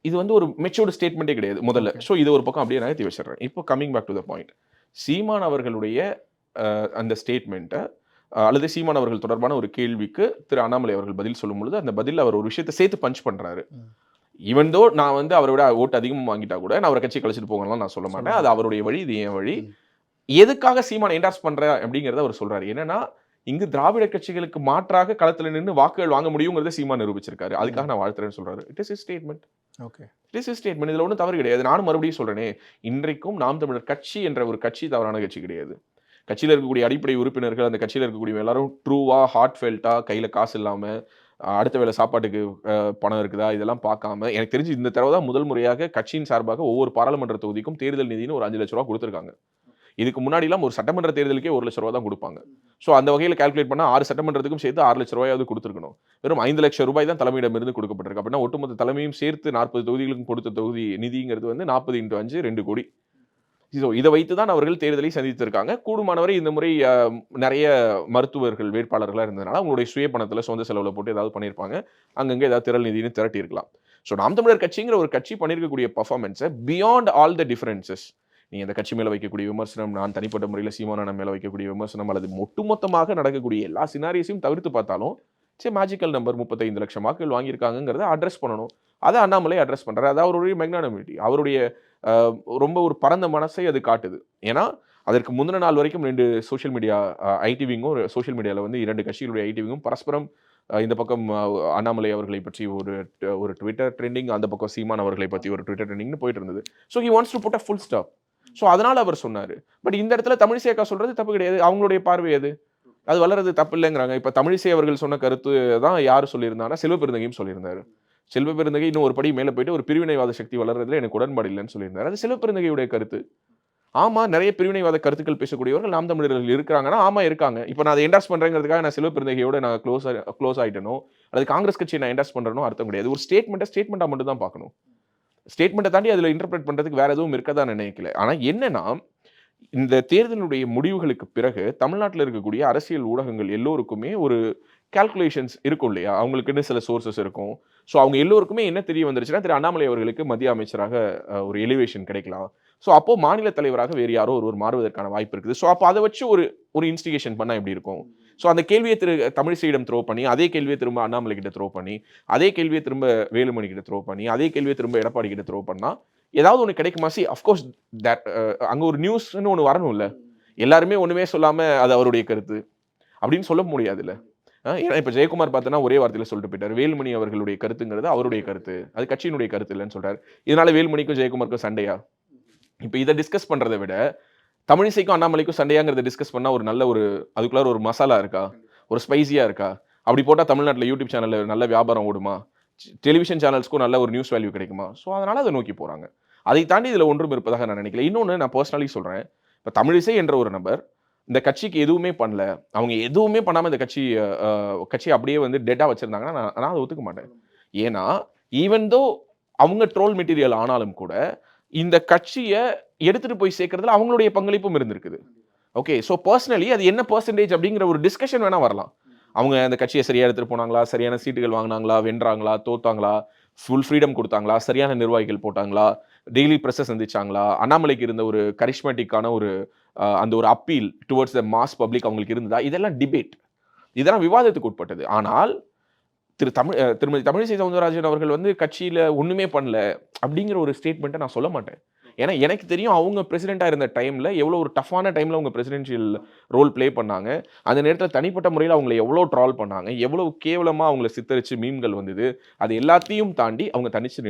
இது வந்து ஒரு மெச்சூர்டு ஸ்டேட்மெண்ட்டே கிடையாது முதல்ல. ஸோ இது ஒரு பக்கம் அப்படியே நகர்த்தி வச்சிடுறேன். இப்போ coming back to the point, Seeman அவர்களுடைய அந்த ஸ்டேட்மெண்ட்டை அல்லது சீமான் அவர்கள் தொடர்பான ஒரு கேள்விக்கு திரு அண்ணாமலை அவர்கள் பதில் சொல்லும் பொழுது, அந்த பதில் அவர் ஒரு விஷயத்தை சேர்த்து பஞ்ச் பண்ணுறாரு. ஈவன் தோ நான் வந்து அவரை விட ஓட்டு அதிகமாக வாங்கிட்டா கூட நான் அவரை கட்சி கழிச்சிட்டு போகலாம் நான் சொல்ல மாட்டேன். அது அவருடைய வழி, இது என் வழி. எதுக்காக சீமான் என்டார்ஸ் பண்ணுற அப்படிங்கிறத அவர் சொல்கிறாரு. என்னன்னா, இங்கு திராவிட கட்சிகளுக்கு மாற்றாக களத்தில் நின்று வாக்குகள் வாங்க முடியுங்கிறத சீமான் நிரூபிச்சிருக்காரு. அதுக்காக நான் வாழ்த்துறேன்னு சொல்றாரு. It is statement. Okay, it is statement. இதில் ஒன்றும் தவறு கிடையாது. நானும் மறுபடியும் சொல்றேனே, இன்றைக்கும் நாம் தமிழர் கட்சி என்ற ஒரு கட்சி தவறான கட்சி கிடையாது. கட்சியில் இருக்கக்கூடிய அடிப்படை உறுப்பினர்கள், அந்த கட்சியில் இருக்கக்கூடிய எல்லாரும் ட்ரூவா, ஹார்ட் ஃபெல்ட்டா, கையில் காசு இல்லாமல், அடுத்த வேளை சாப்பாட்டுக்கு பணம் இருக்குதா இதெல்லாம் பார்க்காம, எனக்கு தெரிஞ்சு இந்த தடவை தான் முதல் முறையாக கட்சியின் சார்பாக ஒவ்வொரு பாராளுமன்ற தொகுதிக்கும் தேர்தல் நிதினு ஒரு 5 லட்ச ரூபா கொடுத்துருக்காங்க. இதுக்கு முன்னாடிலாம் ஒரு சட்டமன்ற தேர்தலுக்கே 1 லட்ச ரூபா தான் கொடுப்பாங்க. ஸோ அந்த வகையில் கால்குலேட் பண்ணால் 6 சட்டமன்றத்துக்கும் சேர்த்து 6 லட்ச ரூபாயாவது கொடுத்துருக்கணும். வெறும் 5 லட்சம் ரூபாய் தான் தலைமையிடமிருந்து கொடுக்கப்பட்டிருக்கு. அப்படின்னா ஒட்டுமொத்த தலைமையும் சேர்த்து 40 தொகுதிகளுக்கும் கொடுத்த தொகுதி நிதிங்கிறது வந்து 40 × 5 2 கோடி. ஸோ இதை வைத்து தான் அவர்கள் தேர்தலை சந்தித்திருக்காங்க. கூடுமானவரை இந்த முறை நிறைய மருத்துவர்கள் வேட்பாளர்களாக இருந்ததுனால அவங்களுடைய சுய பணத்தில் சொந்த செலவில் போட்டு ஏதாவது பண்ணியிருப்பாங்க. அங்கங்கே ஏதாவது திரள் நிதினு திரட்டி இருக்கலாம். ஸோ நாம் தமிழர் கட்சிங்கிற ஒரு கட்சி பண்ணியிருக்கக்கூடிய பர்ஃபார்மன்ஸை பியாண்ட் ஆல் த டிஃபரன்சஸ், நீ அந்த கட்சி மேலே வைக்கக்கூடிய விமர்சனம், நான் தனிப்பட்ட முறையில் சீமானா மேலே வைக்கக்கூடிய விமர்சனம், அல்லது ஒட்டுமொத்தமாக நடக்கக்கூடிய எல்லா சினாரியஸையும் தவிர்த்து பார்த்தாலும், சரி, மேஜிக்கல் நம்பர் 35 லட்சம் வாக்குகள் வாங்கியிருக்காங்கிறத அட்ரஸ் பண்ணணும். அதை அண்ணாமலை அட்ரஸ் பண்ணுறாரு. அது அவருடைய மெக்னானிமிட்டி, அவருடைய ரொம்ப ஒரு பரந்த மனசை அது காட்டுது. ஏன்னா அதற்கு முந்தின நாள் வரைக்கும் 2 சோஷியல் மீடியா ஐடிவிங்கும் சோஷியல் மீடியாவில் வந்து 2 கட்சிகளுடைய ஐடிவிங்கும் பரஸ்பரம் இந்த பக்கம் அண்ணாமலை அவர்களை பற்றி ஒரு ட்விட்டர் ட்ரெண்டிங், அந்த பக்கம் சீமான் அவர்களை பற்றி ஒரு ட்விட்டர் ட்ரெண்டிங்னு போயிட்டு இருந்தது. So he wants to put a full stop. So அதனால் அவர் சொன்னார். பட் இந்த இடத்துல தமிழிசை அக்கா சொல்கிறது தப்பு கிடையாது. அவங்களுடைய பார்வை அது வளர்றது தப்பு இல்லைங்கிறாங்க. இப்போ தமிழிசை அவர்கள் சொன்ன கருத்து தான் யார் சொல்லியிருந்தாங்கன்னா செல்வ பெருந்தகையும் சொல்லியிருந்தாரு. செல்வ பெருந்தகை இன்னும் ஒரு படி மேலே போயிட்டு ஒரு பிரிவினைவாத சக்தி வளர்றதுல எனக்கு உடன்பாடு இல்லைன்னு சொல்லியிருந்தாரு. அது செல்வ பெருந்தகையுடைய கருத்து. ஆமாம், நிறைய பிரிவினைவாத கருத்துக்கள் பேசக்கூடியவர்கள் நாம் தமிழர்கள் இருக்கிறாங்கன்னா, ஆமாம் இருக்காங்க. இப்போ நான் அதை என்டார்ஸ் பண்ணுறேங்கிறதுக்காக நான் செல்வ பெருந்தகையோட நான் க்ளோஸ் ஆகிட்டனோ அல்லது காங்கிரஸ் கட்சியை நான் என்டார்ஸ் பண்ணுறனோ அர்த்தம் கிடையாது. ஒரு ஸ்டேட்மெண்ட்டாக மட்டும் தான் பார்க்கணும். ஸ்டேட்மெண்ட்டை தாண்டி அதில் இன்டர்பிரேட் பண்ணுறதுக்கு வேறு எதுவும் இருக்கதா நினைக்கல. ஆனால் என்னன்னா, இந்த தேர்தலுடைய முடிவுகளுக்கு பிறகு தமிழ்நாட்டில் இருக்கக்கூடிய அரசியல் ஊடகங்கள் எல்லோருக்குமே ஒரு கால்குலேஷன்ஸ் இருக்கும் இல்லையா, அவங்களுக்குன்னு சில சோர்சஸ் இருக்கும். ஸோ அவங்க எல்லோருக்குமே என்ன தெரிய வந்துருச்சுன்னா, திரு அண்ணாமலை அவர்களுக்கு மத்திய அமைச்சராக ஒரு எலிவேஷன் கிடைக்கலாம். ஸோ அப்போது மாநில தலைவராக வேறு யாரோ ஒருவர் மாறுவதற்கான வாய்ப்பு இருக்குது. ஸோ அப்போ அதை வச்சு ஒரு இன்ஸ்டிகேஷன் பண்ணால் எப்படி இருக்கும்? ஸோ அந்த கேள்வியை தமிழிசையிடம் த்ரோ பண்ணி, அதே கேள்வியை திரும்ப அண்ணாமலை கிட்ட த்ரோ பண்ணி, அதே கேள்வியை திரும்ப வேலுமணி கிட்ட த்ரோ பண்ணி, அதே கேள்வியை திரும்ப எடப்பாடி கிட்ட த்ரோ பண்ணால் ஏதாவது ஒன்று கிடைக்குமா? அஃப்கோர்ஸ் தட் அங்கே ஒரு நியூஸ்ன்னு ஒன்று வரணும்ல. எல்லாருமே ஒன்றுமே சொல்லாமல் அது அவருடைய கருத்து அப்படின்னு சொல்ல முடியாதுல்ல. ஏன்னா இப்ப ஜெயக்குமார் பார்த்தோன்னா ஒரே வார்த்தையில சொல்லிட்டு போயிட்டாரு. வேலுமணி அவர்களுடைய கருத்துங்கிறது அவருடைய கருத்து. அது கட்சியினுடைய கருத்து இல்லன்னு சொல்றாரு. இதனால வேலுமணிக்கும் ஜெயக்குமாருக்கும் சண்டையா? இப்ப இத டிஸ்கஸ் பண்றத விட, தமிழிசைக்கும் அண்ணாமலைக்கும் சண்டையாங்கிறத டிஸ்கஸ் பண்ணா ஒரு நல்ல ஒரு அதுக்குள்ளார ஒரு மசாலா இருக்கா? ஒரு ஸ்பைசியா இருக்கா? அப்படி போட்டா தமிழ்நாட்டுல யூடியூப் சேனல்ல நல்ல வியாபாரம் ஓடுமா? டெலிவிஷன் சேனல்ஸ்க்கும் நல்ல ஒரு நியூஸ் வேல்யூ கிடைக்குமா? ஸோ அதனால அத நோக்கி போறாங்க. அதை தாண்டி இதுல ஒன்றும் இருப்பதாக நான் நினைக்கல. இன்னொன்னு நான் பெர்சனலி சொல்றேன். இப்ப தமிழிசை என்ற ஒரு நபர் இந்த கட்சிக்கு எதுவுமே பண்ணல. அவங்க எதுவுமே பண்ணாம இந்த கட்சிய அப்படியே வந்து டெட்டா வச்சிருந்தாங்கன்னா, நான் அத ஒத்துக்க மாட்டேன். ஏன்னா, ஈவன் தோ அவங்க ட்ரோல் மெட்டீரியல் ஆனாலும் கூட, இந்த கட்சிய எடுத்துட்டு போய் சேர்க்கிறதுல அவங்களுடைய பங்களிப்பும் இருந்திருக்குது. ஓகே. ஸோ பெர்சனலி அது என்ன பெர்சன்டேஜ் அப்படிங்கிற ஒரு டிஸ்கஷன் வேணா வரலாம். அவங்க அந்த கட்சிய சரியா எடுத்துட்டு போனாங்களா? சரியான சீட்டுகள் வாங்குனாங்களா? வென்றாங்களா? தோத்தாங்களா? Full freedom குடுத்தாங்களா? சரியான நிர்வாகிகள் போட்டாங்களா? டெய்லி பிரஸ்ஸ சந்திச்சாங்களா? அண்ணாமலைக்கு இருந்த ஒரு கரிஸ்மேட்டிக்கான ஒரு அந்த ஒரு appeal towards the mass public அவங்களுக்கு இருந்ததா? இதெல்லாம் டிபேட். இதெல்லாம் விவாதத்துக்கு உட்பட்டது. ஆனால் திருமதி தமிழிசை சவுந்தரராஜன் அவர்கள் வந்து கட்சியில ஒண்ணுமே பண்ணல அப்படிங்கிற ஒரு ஸ்டேட்மெண்ட்ட நான் சொல்ல மாட்டேன். ஏன்னா எனக்கு தெரியும் அவங்க பிரசிடென்ட்டா இருந்த டைம்ல எவ்வளோ ஒரு டஃப்பான டைம்ல அவங்க பிரசிடென்ஷியல் ரோல் ப்ளே பண்ணாங்க. அந்த நேரத்தில தனிப்பட்ட முறையில அவங்கள எவ்வளோ ட்ரால் பண்ணாங்க. எவ்வளவு கேவலமா அவங்கள சித்தரிச்சு மீம்கள் வந்தது. அது எல்லாத்தையும் தாண்டி அவங்க தனிச்சு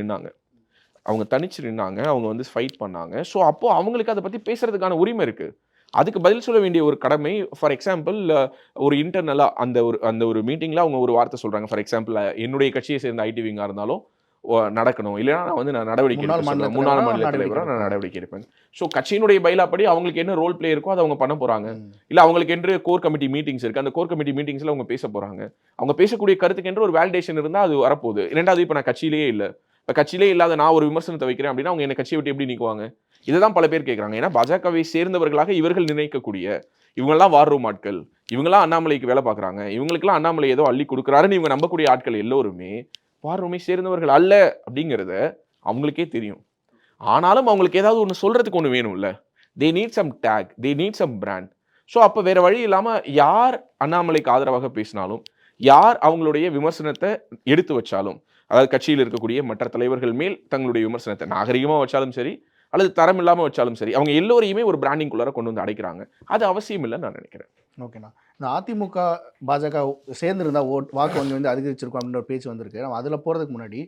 நின்னாங்க. அவங்க வந்து ஃபைட் பண்ணாங்க. ஸோ அப்போ அவங்களுக்கு அத பத்தி பேசுறதுக்கான உரிமை இருக்கு. அதுக்கு பதில் சொல்ல வேண்டிய ஒரு கடமை ஃபார் எக்ஸாம்பிள் ஒரு இன்டர்னலா அந்த ஒரு மீட்டிங்ல அவங்க ஒரு வார்த்தை சொல்றாங்க. ஃபார் எக்ஸாம்பிள் என்னுடைய கட்சியை சேர்ந்த ஐடி விங்கா இருந்தாலும் நடக்கணும். இல்லன்னா நான் நடவடிக்கை முன்னாள் எடுப்பேன் மாநில சொல்லுவேன். முன்னாள் தலைவரா மாநில நடவடிக்கை தலைவரா நான் எடுப்பேன். நடவடிக்கை எடுப்பேன். ஸோ கட்சியினுடைய பைலா படி அவங்களுக்கு என்ன ரோல் பிளே இருக்கோ அத அவங்க பண்ண போறாங்க. இல்ல அவங்களுக்கு என்று கோர் கமிட்டி மீட்டிங்ஸ் இருக்கு. அந்த கோர் கமிட்டி மீட்டிங்ஸ்ல அவங்க பேச போறாங்க. அவங்க பேசக்கூடிய கருத்துக்கு என்று ஒரு வேலிடேஷன் இருந்தா அது வரப்போகுது. 2வது இப்ப நான் கட்சியிலேயே இல்ல. இப்ப கட்சியிலே இல்லாத நான் ஒரு விமர்சனத்தை வைக்கிறேன் அப்படின்னா அவங்க என்ன கட்சியை விட்டு எப்படி நீக்குவாங்க? இததான் பல பேர் கேட்கறாங்க. ஏன்னா பாஜகவை சேர்ந்தவர்களாக இவர்கள் நினைக்கக்கூடிய இவங்கெல்லாம் வார் ரூம் ஆட்கள். இவங்கெல்லாம் அண்ணாமலைக்கு வேலை பார்க்குறாங்க. இவங்களுக்கெல்லாம் அண்ணாமலை ஏதோ அள்ளி கொடுக்குறாருன்னு இவங்க நம்பக்கூடிய ஆட்கள் எல்லோருமே வார் ரூமை சேர்ந்தவர்கள் அல்ல அப்படிங்கிறத அவங்களுக்கே தெரியும். ஆனாலும் அவங்களுக்கு ஏதாவது ஒண்ணு சொல்றதுக்கு ஒண்ணு வேணும்ல. They need some tag. They need some brand. So அப்ப வேற வழி இல்லாம யார் அண்ணாமலைக்கு ஆதரவாக பேசினாலும், யார் அவங்களுடைய விமர்சனத்தை எடுத்து வச்சாலும், அதாவது கட்சியில் இருக்கக்கூடிய மற்ற தலைவர்கள் மேல் தங்களுடைய விமர்சனத்தை நாகரிகமா வச்சாலும் சரி, அல்லது தரம் இல்லாம வச்சாலும் சரி, அவங்க எல்லோரையுமே ஒரு பிராண்டிங்குள்ளார கொண்டு வந்து அடைக்கிறாங்க. அது அவசியம் இல்லைன்னு நான் நினைக்கிறேன். ஓகேண்ணா. இந்த அதிமுக, பாஜக சேர்ந்திருந்தா வாக்கு வங்கி வந்து அதிகரிச்சிருக்கும் அப்படின்ற ஒரு பேச்சு வந்திருக்கு. நம்ம அதில் போகிறதுக்கு முன்னாடி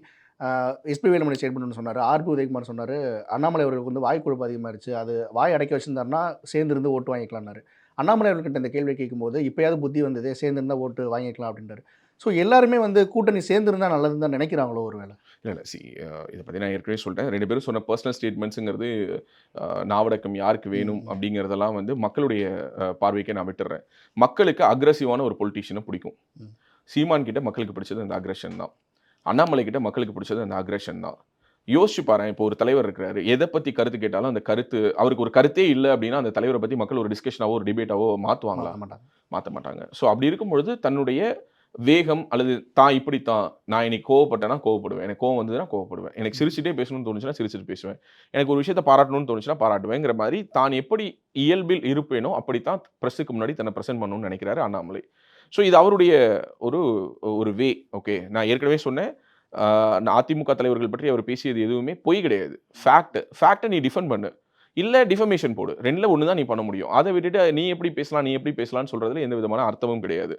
எஸ்பி வேலுமணி ஸ்டேட்மெண்ட் சொன்னார். ஆர்பி உதயகுமார் சொன்னார், அண்ணாமலை அவர்களுக்கு வந்து வாய் கொழுப்பு அதிகமாகிடுச்சு, அது வாய் அடக்கி வச்சிருந்தாருன்னா சேர்ந்திருந்து ஓட்டு வாங்கிக்கலாம்னாரு. அண்ணாமலை அவர்கிட்ட இந்த கேள்வி கேட்கும்போது இப்போயாவது புத்தி வந்ததே, சேர்ந்திருந்தா ஓட்டு வாங்கிக்கலாம் அப்படின்றாரு. ஸோ எல்லாருமே வந்து கூட்டணி சேர்ந்திருந்தா நல்லதுன்னு தான் நினைக்கிறாங்களோ ஒரு வேளை? இல்ல இத பத்தி நான் ஏற்கனவே சொல்லிட்டேன். 2 பேரும் சொன்ன பெர்சனல் ஸ்டேட்மெண்ட்ஸ்ங்கிறது நாவடக்கம் யாருக்கு வேணும் அப்படிங்கிறதெல்லாம் வந்து மக்களுடைய பார்வைக்கே நான் விட்டுர்றேன். மக்களுக்கு அக்ரெசிவான ஒரு பொலிட்டீஷியன பிடிக்கும். சீமான் கிட்ட மக்களுக்கு பிடிச்சது அந்த அக்ரெஷன் தான். அண்ணாமலை கிட்ட மக்களுக்கு பிடிச்சது அந்த அக்ரெஷன் தான். யோசிச்சு பாரேன். இப்போ ஒரு தலைவர் இருக்கிறாரு. எத பத்தி கருத்து கேட்டாலும் அந்த கருத்து அவருக்கு ஒரு கருத்தே இல்ல அப்படின்னா, அந்த தலைவர பத்தி மக்கள் ஒரு டிஸ்கஷனாவோ, ஒரு டிபேட்டாவோ மாத்துவாங்களா? மாற்ற மாட்டாங்க. மாத்த மாட்டாங்க. ஸோ அப்படி இருக்கும் பொழுது தன்னுடைய வேகம் அல்லது தான் இப்படித்தான். நான் இன்னைக்கு கோவப்பட்டேன்னா கோவப்படுவேன். எனக்கு கோவம் வந்ததுன்னா கோவப்படுவேன். எனக்கு சிரிச்சுட்டே பேசணும்னு தோணுச்சுன்னா சிரிச்சுட்டு பேசுவேன். எனக்கு ஒரு விஷயத்த பாராட்டணும்னு தோணுச்சுன்னா பாராட்டுவேங்கிற மாரி தான் எப்படி இயல்பில் இருப்பேனோ அப்படித்தான் பிரஸ்ஸுக்கு முன்னாடி தன்னை பிரசன்ட் பண்ணணும்னு நினைக்கிறாரு அண்ணாமலை. ஸோ இது அவருடைய ஒரு ஒரு வே. ஓகே. நான் ஏற்கனவே சொன்னேன். அதிமுக தலைவர்கள் பற்றி அவர் பேசியது எதுவுமே பொய் கிடையாது. ஃபேக்ட்ட நீ டிஃபெண்ட் பண்ணு. இல்ல டிஃபமேஷன் போடு. 2ல 1 தான் நீ பண்ண முடியும். அத விட்டுட்டு நீ எப்படி பேசலாம்னு சொல்றதுல எந்த விதமான அர்த்தமும் கிடையாது.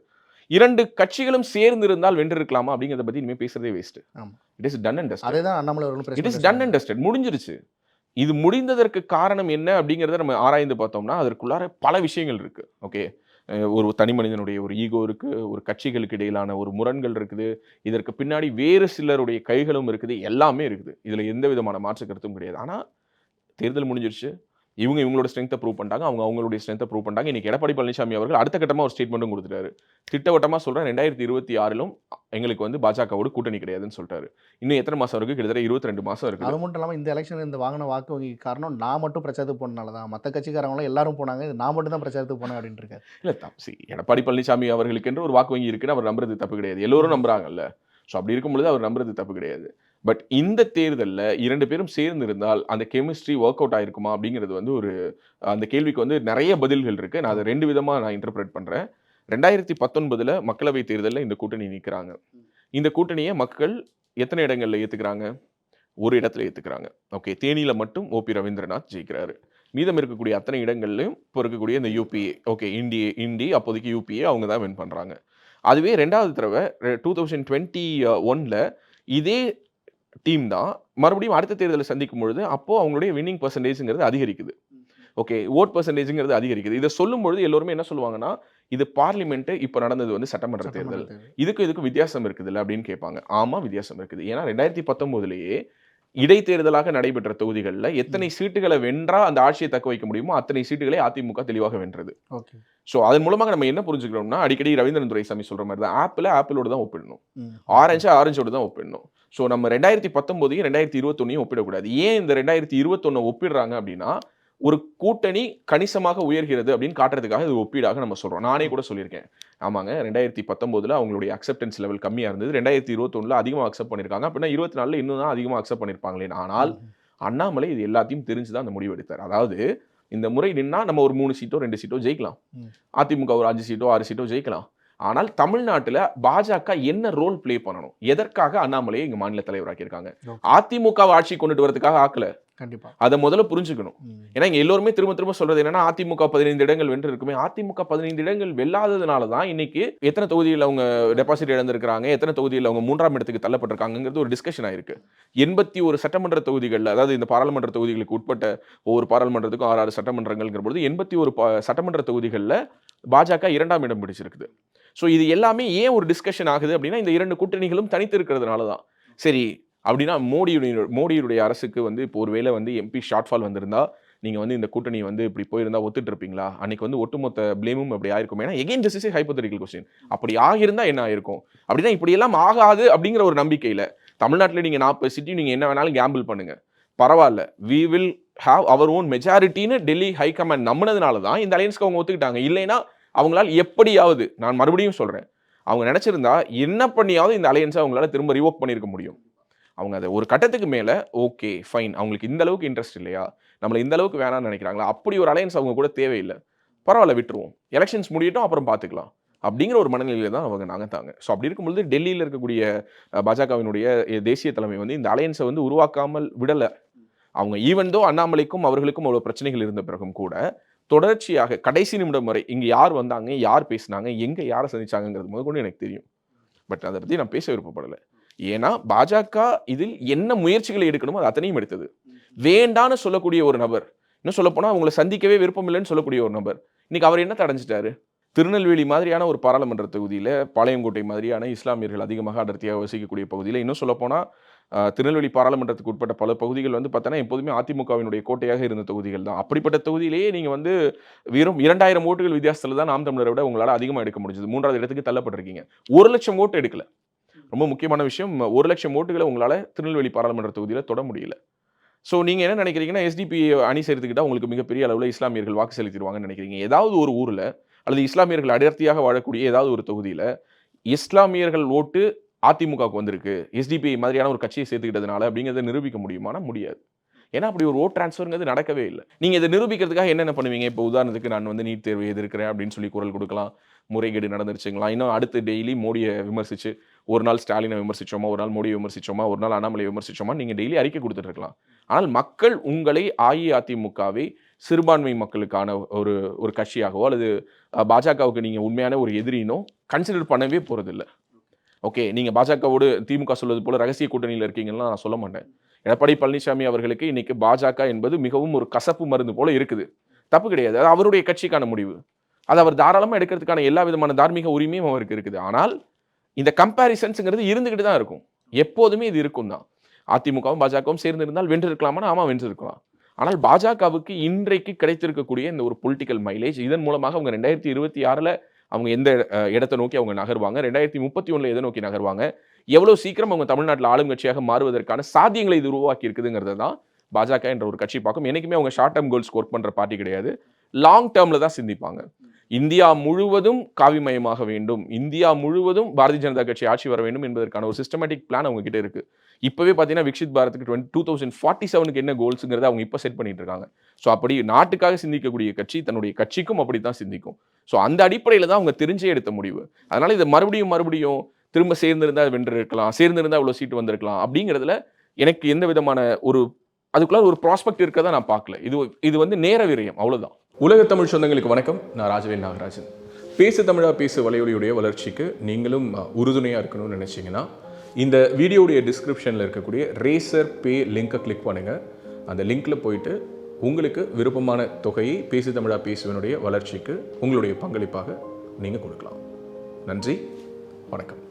2 கட்சிகளும் சேர்ந்து இருந்தால் வென்றிருக்கலாமா அப்படிங்கிறத பத்தி இனிமே பேசுறதே வேஸ்ட். ஆமா. It is done and dusted. அதேதான் அண்ணாமலை அவர்களும் it is done and dusted. முடிஞ்சிருச்சு. இது முடிந்ததற்கு காரணம் என்ன அப்படிங்கிறத நம்ம ஆராய்ந்து பார்த்தோம்னா, அதற்குள்ளார பல விஷயங்கள் இருக்கு. ஓகே. ஒரு தனி மனிதனுடைய ஒரு ஈகோ இருக்கு. ஒரு கட்சிகளுக்கு இடையிலான ஒரு முரண்கள் இருக்குது. இதற்கு பின்னாடி வேறு சிலருடைய கைகளும் இருக்குது. எல்லாமே இருக்குது. இதுல எந்த விதமான மாற்று கருத்தும் கிடையாது. ஆனா தேர்தல் முடிஞ்சிருச்சு. இவங்களோட ஸ்ட்ரெங்த்த ப்ரூவ் பண்ணிட்டாங்க. அவங்களுடைய ஸ்ட்ரெங்த்த ப்ரூவ் பண்ணிட்டாங்க. இன்னைக்கு எடப்பாடி பழனிசாமி அவர்கள் அடுத்த கட்டமா ஒரு ஸ்டேட்மெண்ட்டும் குடுத்துட்டாரு. திட்டவட்டமா சொல்றேன் 2026லும் எங்களுக்கு வந்து பாஜகவோட கூட்டணி கிடையாதுன்னு சொல்லிட்டாரு. இன்னும் எத்தனை மாசம் இருக்கு? கிட்டத்தட்ட 22 மாசம் இருக்கு. அது மட்டும் இல்லாம இந்த எலெக்ஷன்ல இந்த வாங்கின வாக்கு வங்கி காரணம் நான் மட்டும் பிரச்சாரத்துக்கு போனனால தான். மத்த கட்சிக்காரங்கலாம் எல்லாரும் போனாங்க. இது நான் மட்டும் தான் பிரச்சாரத்துக்கு போனேன் அப்படின்ட்டு இருக்காரு. இல்ல எடப்பாடி பழனிசாமி அவர்களுக்கு என்று ஒரு வாக்கு வங்கி இருக்குன்னு அவர் நம்புறது தப்பு கிடையாது. எல்லோரும் நம்புறாங்கல்ல. ஸோ அப்படி இருக்கும் பொழுது அவர் நம்புறது தப்பு கிடையாது. பட் இந்த தேர்தல்ல 2 பேரும் சேர்ந்து இருந்தால் அந்த கெமிஸ்ட்ரி வொர்க் அவுட் ஆயிருக்குமா அப்படிங்கிறது வந்து அந்த கேள்விக்கு வந்து நெறைய பதில்கள் இருக்கு. நான் அத 2 விதமா இன்டர்பிரட் பண்றேன். 2019ல மக்களவை தேர்தல்ல இந்த கூட்டணி நிக்கிறாங்க. இந்த கூட்டணிய மக்கள் எத்தனை இடங்கள்ல ஏத்துக்கிறாங்க? ஒரு இடத்துல ஏத்துக்கிறாங்க. ஓகே. தேனியில மட்டும் ஓபி ரவீந்திரநாத் ஜெயிக்கிறாரு. மீதம் இருக்கக்கூடிய அத்தனை இடங்கள்லயும் இப்போ இருக்கக்கூடிய இந்த யுபிஏ ஓகே இண்டி அப்போதைக்கு யுபிஏ அவங்க தான் வின் பண்றாங்க. அதுவே 2வது தடவை 2021ல இதே டீம் தான் மறுபடியும் அடுத்த தேர்தலை சந்திக்கும் பொழுது அப்போ அவங்களுடைய வின்னிங் பெர்சன்டேஜ்ங்கிறது அதிகரிக்குது. ஓகே, வோட் பெர்சன்டேஜ்ங்கிறது அதிகரிக்குது. இதை சொல்லும்பொழுது எல்லோருமே என்ன சொல்லுவாங்கன்னா, இது பார்லிமெண்ட் இப்போ நடந்தது வந்து சட்டமன்ற தேர்தல். இதுக்கும் வித்தியாசம் இருக்குதுல்ல அப்படின்னு கேட்பாங்க. ஆமா, வித்தியாசம் இருக்குது. ஏன்னா 2019லயே இடைத்தேர்தலாக நடைபெற்ற தொகுதிகள்ல எத்தனை சீட்டுகளை வென்றா அந்த ஆட்சியை தக்க வைக்க முடியுமோ அத்தனை சீட்டுகளை அதிமுக தெளிவாக வென்றது. ஓகே. ஸோ அதன் மூலமாக நம்ம என்ன புரிஞ்சுக்கிறோம்னா, அடிக்கடி ரவீந்திரன் துரைசாமி சொல்ற மாதிரி தான், ஆப்பிளோடு தான் ஒப்பிடணும், ஆரஞ்சோடு தான் ஒப்பிடணும். ஸோ நம்ம 2019 2021 ஒப்பிடக்கூடாது. ஏன் இந்த 2021 ஒப்பிடுறாங்க அப்படின்னா, ஒரு கூட்டணி கணிசமாக உயர்கிறது அப்படின்னு காட்டுறதுக்காக இது ஒப்பீடாக நம்ம சொல்றோம். நானே கூட சொல்லியிருக்கேன். ஆமாங்க, 2019ல அவங்களுடைய அக்செப்டன்ஸ் லெவல் கம்மியா இருந்தது. 2021ல அதிகமா அக்செப்ட் பண்ணியிருக்காங்க. அப்படின்னா 24ல இன்னும் தான் அதிகமா அக்செப்ட் பண்ணியிருப்பாங்களே. ஆனால் அண்ணாமலை இது எல்லாத்தையும் தெரிஞ்சு தான் அந்த முடிவு எடுத்தார். அதாவது இந்த முறை நின்னா நம்ம ஒரு 3 சீட்டோ 2 சீட்டோ ஜெயிக்கலாம். அதிமுக ஒரு 5 சீட்டோ 6 சீட்டோ ஜெயிக்கலாம். ஆனால் தமிழ்நாட்டுல பாஜக என்ன ரோல் பிளே பண்ணணும், எதற்காக அண்ணாமலையை இங்க மாநில தலைவராக்கியிருக்காங்க? அதிமுக ஆட்சி கொண்டுட்டு வரதுக்காக ஆக்கல. கண்டிப்பா அதை முதல்ல புரிஞ்சுக்கணும். ஏன்னா இங்க எல்லோருமே திரும்ப திரும்ப சொல்றது என்னன்னா, அதிமுக 15 இடங்கள் வென்று இருக்குமே. அதிமுக 15 இடங்கள் வெல்லாததுனால தான் இன்னைக்கு எத்தனை தொகுதியில் அவங்க டெபாசிட் இழந்திருக்காங்க, எத்தனை தொகுதியில் அவங்க 3ஆம் இடத்துக்கு தள்ளப்பட்டிருக்காங்கிறது ஒரு டிஸ்கஷன் ஆயிருக்கு. 81 சட்டமன்ற தொகுதிகளில், அதாவது இந்த பாராளுமன்ற தொகுதிகளுக்கு உட்பட்ட ஒவ்வொரு பாராளுமன்றத்துக்கும் 6 சட்டமன்றங்கள்ங்கிற பொழுது 81 சட்டமன்ற தொகுதிகளில் பாஜக 2ஆம் இடம் பிடிச்சிருக்குது. ஸோ இது எல்லாமே ஏன் ஒரு டிஸ்கஷன் ஆகுது அப்படின்னா, இந்த 2 கூட்டணிகளும் தனித்து இருக்கிறதுனால தான். சரி, அப்படின்னா மோடியுடைய அரசுக்கு வந்து இப்போ ஒருவேளை வந்து எம்பி ஷார்ட் ஃபால் வந்திருந்தா, நீங்க வந்து இந்த கூட்டணி வந்து இப்படி போயிருந்தா ஒத்துட்டு இருப்பீங்களா? அன்னைக்கு வந்து ஒட்டுமொத்த பிளேமும் அப்படி ஆயிருக்கும். ஏன்னா again this is a hypothetical question. அப்படி ஆகியிருந்தா என்ன ஆயிருக்கும்? அப்படின்னா இப்படி எல்லாம் ஆகாது அப்படிங்கிற ஒரு நம்பிக்கையில தமிழ்நாட்டில் நீங்க 40 சிட்டி நீங்க என்ன வேணாலும் கேம்பிள் பண்ணுங்க, பரவாயில்ல, we will have our own மெஜாரிட்டின்னு டெல்லி ஹைகமாண்ட் நம்பினதுனால தான் இந்த அலையன்ஸ்க்கு அவங்க ஒத்துக்கிட்டாங்க. இல்லைன்னா அவங்களால் எப்படியாவது, நான் மறுபடியும் சொல்றேன், அவங்க நினைச்சிருந்தா என்ன பண்ணியாவது இந்த அலையன்ஸை அவங்களால திரும்ப ரிவோக் பண்ணியிருக்க முடியும். அவங்க அதை ஒரு கட்டத்துக்கு மேல ஓகே ஃபைன், அவங்களுக்கு இந்த அளவுக்கு இன்ட்ரெஸ்ட் இல்லையா, நம்மளை இந்த அளவுக்கு வேணாம்னு நினைக்கிறாங்களா, அப்படி ஒரு அலையன்ஸ் அவங்க கூட தேவையில்லை, பரவாயில்ல விட்டுருவோம், எலெக்ஷன்ஸ் முடியட்டும் அப்புறம் பார்த்துக்கலாம் அப்படிங்கிற ஒரு மனநிலையில தான் அவங்க நகர்த்தாங்க. ஸோ அப்படி இருக்கும்பொழுது டெல்லியில் இருக்கக்கூடிய பாஜகவினுடைய தேசிய தலைமை வந்து இந்த அலையன்ஸை வந்து உருவாக்காமல் விடலை. அவங்க ஈவன் தோ அண்ணாமலைக்கும் அவர்களுக்கும் அவ்வளோ பிரச்சனைகள் இருந்த பிறகும் கூட தொடர்ச்சியாக கடைசி நிமிடம் வரை இங்கே யார் வந்தாங்க, யார் பேசினாங்க, எங்கே யாரை சந்திச்சாங்கிறது முதற்கொண்டு எனக்கு தெரியும். பட் அதை பற்றி நான் பேச விருப்பப்படலை. ஏன்னா பாஜக இதில் என்ன முயற்சிகளை எடுக்கணுமோ அது அத்தனையும் எடுத்தது. வேண்டான்னு சொல்லக்கூடிய ஒரு நபர், இன்னும் சொல்ல போனா அவங்களை சந்திக்கவே விருப்பம் இல்லைன்னு சொல்லக்கூடிய ஒரு நபர், இன்னைக்கு அவர் என்ன அடைஞ்சிட்டாரு? திருநெல்வேலி மாதிரியான ஒரு பாராளுமன்ற தொகுதியில, பாளையங்கோட்டை மாதிரியான இஸ்லாமியர்கள் அதிகமாக அடர்த்தியாக வசிக்கக்கூடிய பகுதியில், இன்னும் சொல்ல போனா திருநெல்வேலி பாராளுமன்றத்துக்கு உட்பட்ட பல பகுதிகள் வந்து பார்த்தோன்னா எப்போதுமே அதிமுகவினுடைய கோட்டையாக இருந்த தொகுதிகள் தான். அப்படிப்பட்ட தொகுதியிலேயே நீங்க வந்து வெறும் 2000 ஓட்டுகள் வித்தியாசத்தில் தான் நாம் தமிழரை விட உங்களால் அதிகமாக எடுக்க முடிஞ்சது. 3வது இடத்துக்கு தள்ளப்பட்டிருக்கீங்க. 1,00,000 ஓட்டு எடுக்கல. ரொம்ப முக்கியமான விஷயம், 1,00,000 ஓட்டுகளை உங்களால் திருநெல்வேலி பாராளுமன்ற தொகுதியில் தொட முடியல. ஸோ நீங்கள் என்ன நினைக்கிறீங்கன்னா, எஸ்டிபி அணி சேர்த்துக்கிட்டால் உங்களுக்கு மிகப்பெரிய அளவில் இஸ்லாமியர்கள் வாக்கு செலுத்திடுவாங்கன்னு நினைக்கிறீங்க. ஏதாவது ஒரு ஊரில் அல்லது இஸ்லாமியர்கள் அடர்த்தியாக வாழக்கூடிய ஏதாவது ஒரு தொகுதியில் இஸ்லாமியர்கள் ஓட்டு அதிமுகவுக்கு வந்திருக்கு, எஸ்டிபி மாதிரியான ஒரு கட்சியை சேர்த்துக்கிட்டதுனால அப்படிங்கிறத நிரூபிக்க முடியுமானா முடியாது. ஏன்னா அப்படி ஒரு ஓட் டிரான்ஸ்ஃபர்ங்கிறது நடக்கவே இல்லை. நீங்கள் இதை நிரூபிக்கிறதுக்காக என்னென்ன பண்ணுவீங்க? இப்போ உதாரணத்துக்கு நான் வந்து நீட் தேர்வை எதிர்க்கிறேன் அப்படின்னு சொல்லி குரல் கொடுக்கலாம், முறைகேடு நடந்துருச்சுங்களா, இன்னும் அடுத்து டெய்லி மோடியை விமர்சிச்சு, ஒரு நாள் ஸ்டாலினை விமர்சிச்சோமா, ஒரு நாள் மோடியை விமர்சிச்சோமா, ஒரு நாள் அண்ணாமலை விமர்சிச்சோமா, நீங்கள் டெய்லி அறிக்கை கொடுத்துட்டு இருக்கலாம். ஆனால் மக்கள் உங்களை அஇஅதிமுகவை சிறுபான்மை மக்களுக்கான ஒரு கட்சியாகவோ அல்லது பாஜகவுக்கு நீங்கள் உண்மையான ஒரு எதிரினோ கன்சிடர் பண்ணவே போகிறதில்லை. ஓகே, நீங்கள் பாஜகவோடு திமுக சொல்வது போல ரகசிய கூட்டணியில் இருக்கீங்கன்னா நான் சொல்ல மாட்டேன். எடப்பாடி பழனிசாமி அவர்களுக்கு இன்னைக்கு பாஜக என்பது மிகவும் ஒரு கசப்பு மருந்து போல இருக்குது. தப்பு கிடையாது, அது அவருடைய கட்சிக்கான முடிவு. அது அவர் தாராளமாக எடுக்கிறதுக்கான எல்லா விதமான தார்மீக உரிமையும் அவருக்கு இருக்குது. ஆனால் இந்த கம்பேரிசன்ஸ்ங்கிறது இருந்துகிட்டு தான் இருக்கும், எப்போதுமே இது இருக்கும் தான். அதிமுகவும் பாஜகவும் சேர்ந்து இருந்தால் வென்றிருக்கலாமா? ஆமா, வென்றிருக்கலாம். ஆனால் பாஜகவுக்கு இன்றைக்கு கிடைத்திருக்கக்கூடிய இந்த ஒரு பொலிட்டிக்கல் மைலேஜ், இதன் மூலமாக அவங்க 2026ல் அவங்க எந்த இடத்தை நோக்கி அவங்க நகர்வாங்க, 2031ல் எதை நோக்கி நகர்வாங்க, எவ்வளோ சீக்கிரம் அவங்க தமிழ்நாட்டில் ஆளும் கட்சியாக மாறுவதற்கான சாத்தியங்களை இது உருவாக்கி இருக்குதுங்கிறது தான் பாஜக என்ற ஒரு கட்சி பார்க்கும். என்னைக்குமே அவங்க ஷார்ட் டேர்ம் கோல்ஸ் ஒர்க் பண்ணுற பார்ட்டி கிடையாது, லாங் டேர்மில் தான் சிந்திப்பாங்க. இந்தியா முழுவதும் காவிமயமாக வேண்டும், இந்தியா முழுவதும் பாரதிய ஜனதா கட்சி ஆட்சி வர வேண்டும் என்பதற்கான ஒரு சிஸ்டமேட்டிக் பிளான் அவங்க கிட்ட இருக்கு. இப்பவே பார்த்தீங்கன்னா விக்ஷித் பாரத்துக்கு 2047க்கு என்ன கோல்ஸுங்கிறத அவங்க இப்போ செட் பண்ணிட்டு இருக்காங்க. ஸோ அப்படி நாட்டுக்காக சிந்திக்கக்கூடிய கட்சி தன்னுடைய கட்சிக்கும் அப்படி தான் சிந்திக்கும். ஸோ அந்த அடிப்படையில் தான் அவங்க தெரிஞ்சே எடுத்த முடிவு. அதனால இதை மறுபடியும் திரும்ப சேர்ந்திருந்தால் வென்று இருக்கலாம், சேர்ந்திருந்தால் இவ்வளோ சீட்டு வந்திருக்கலாம் அப்படிங்கிறதுல எனக்கு எந்த விதமான அதுக்குள்ள ஒரு ப்ராஸ்பெக்ட் இருக்கதை நான் பார்க்கல. இது வந்து நேர விரயம், அவ்வளோதான். உலக தமிழ் சொந்தங்களுக்கு வணக்கம், நான் ராஜவேல் நாகராஜன். பேசு தமிழா பேசு வலையொலியுடைய வளர்ச்சிக்கு நீங்களும் உறுதுணையாக இருக்கணும்னு நினச்சிங்கன்னா இந்த வீடியோடைய டிஸ்கிரிப்ஷனில் இருக்கக்கூடிய ரேசர் பே லிங்கை கிளிக் பண்ணுங்கள். அந்த லிங்க்கில் போயிட்டு உங்களுக்கு விருப்பமான தொகையை பேசு தமிழா பேசுவனுடைய வளர்ச்சிக்கு உங்களுடைய பங்களிப்பாக நீங்கள் கொடுக்கலாம். நன்றி, வணக்கம்.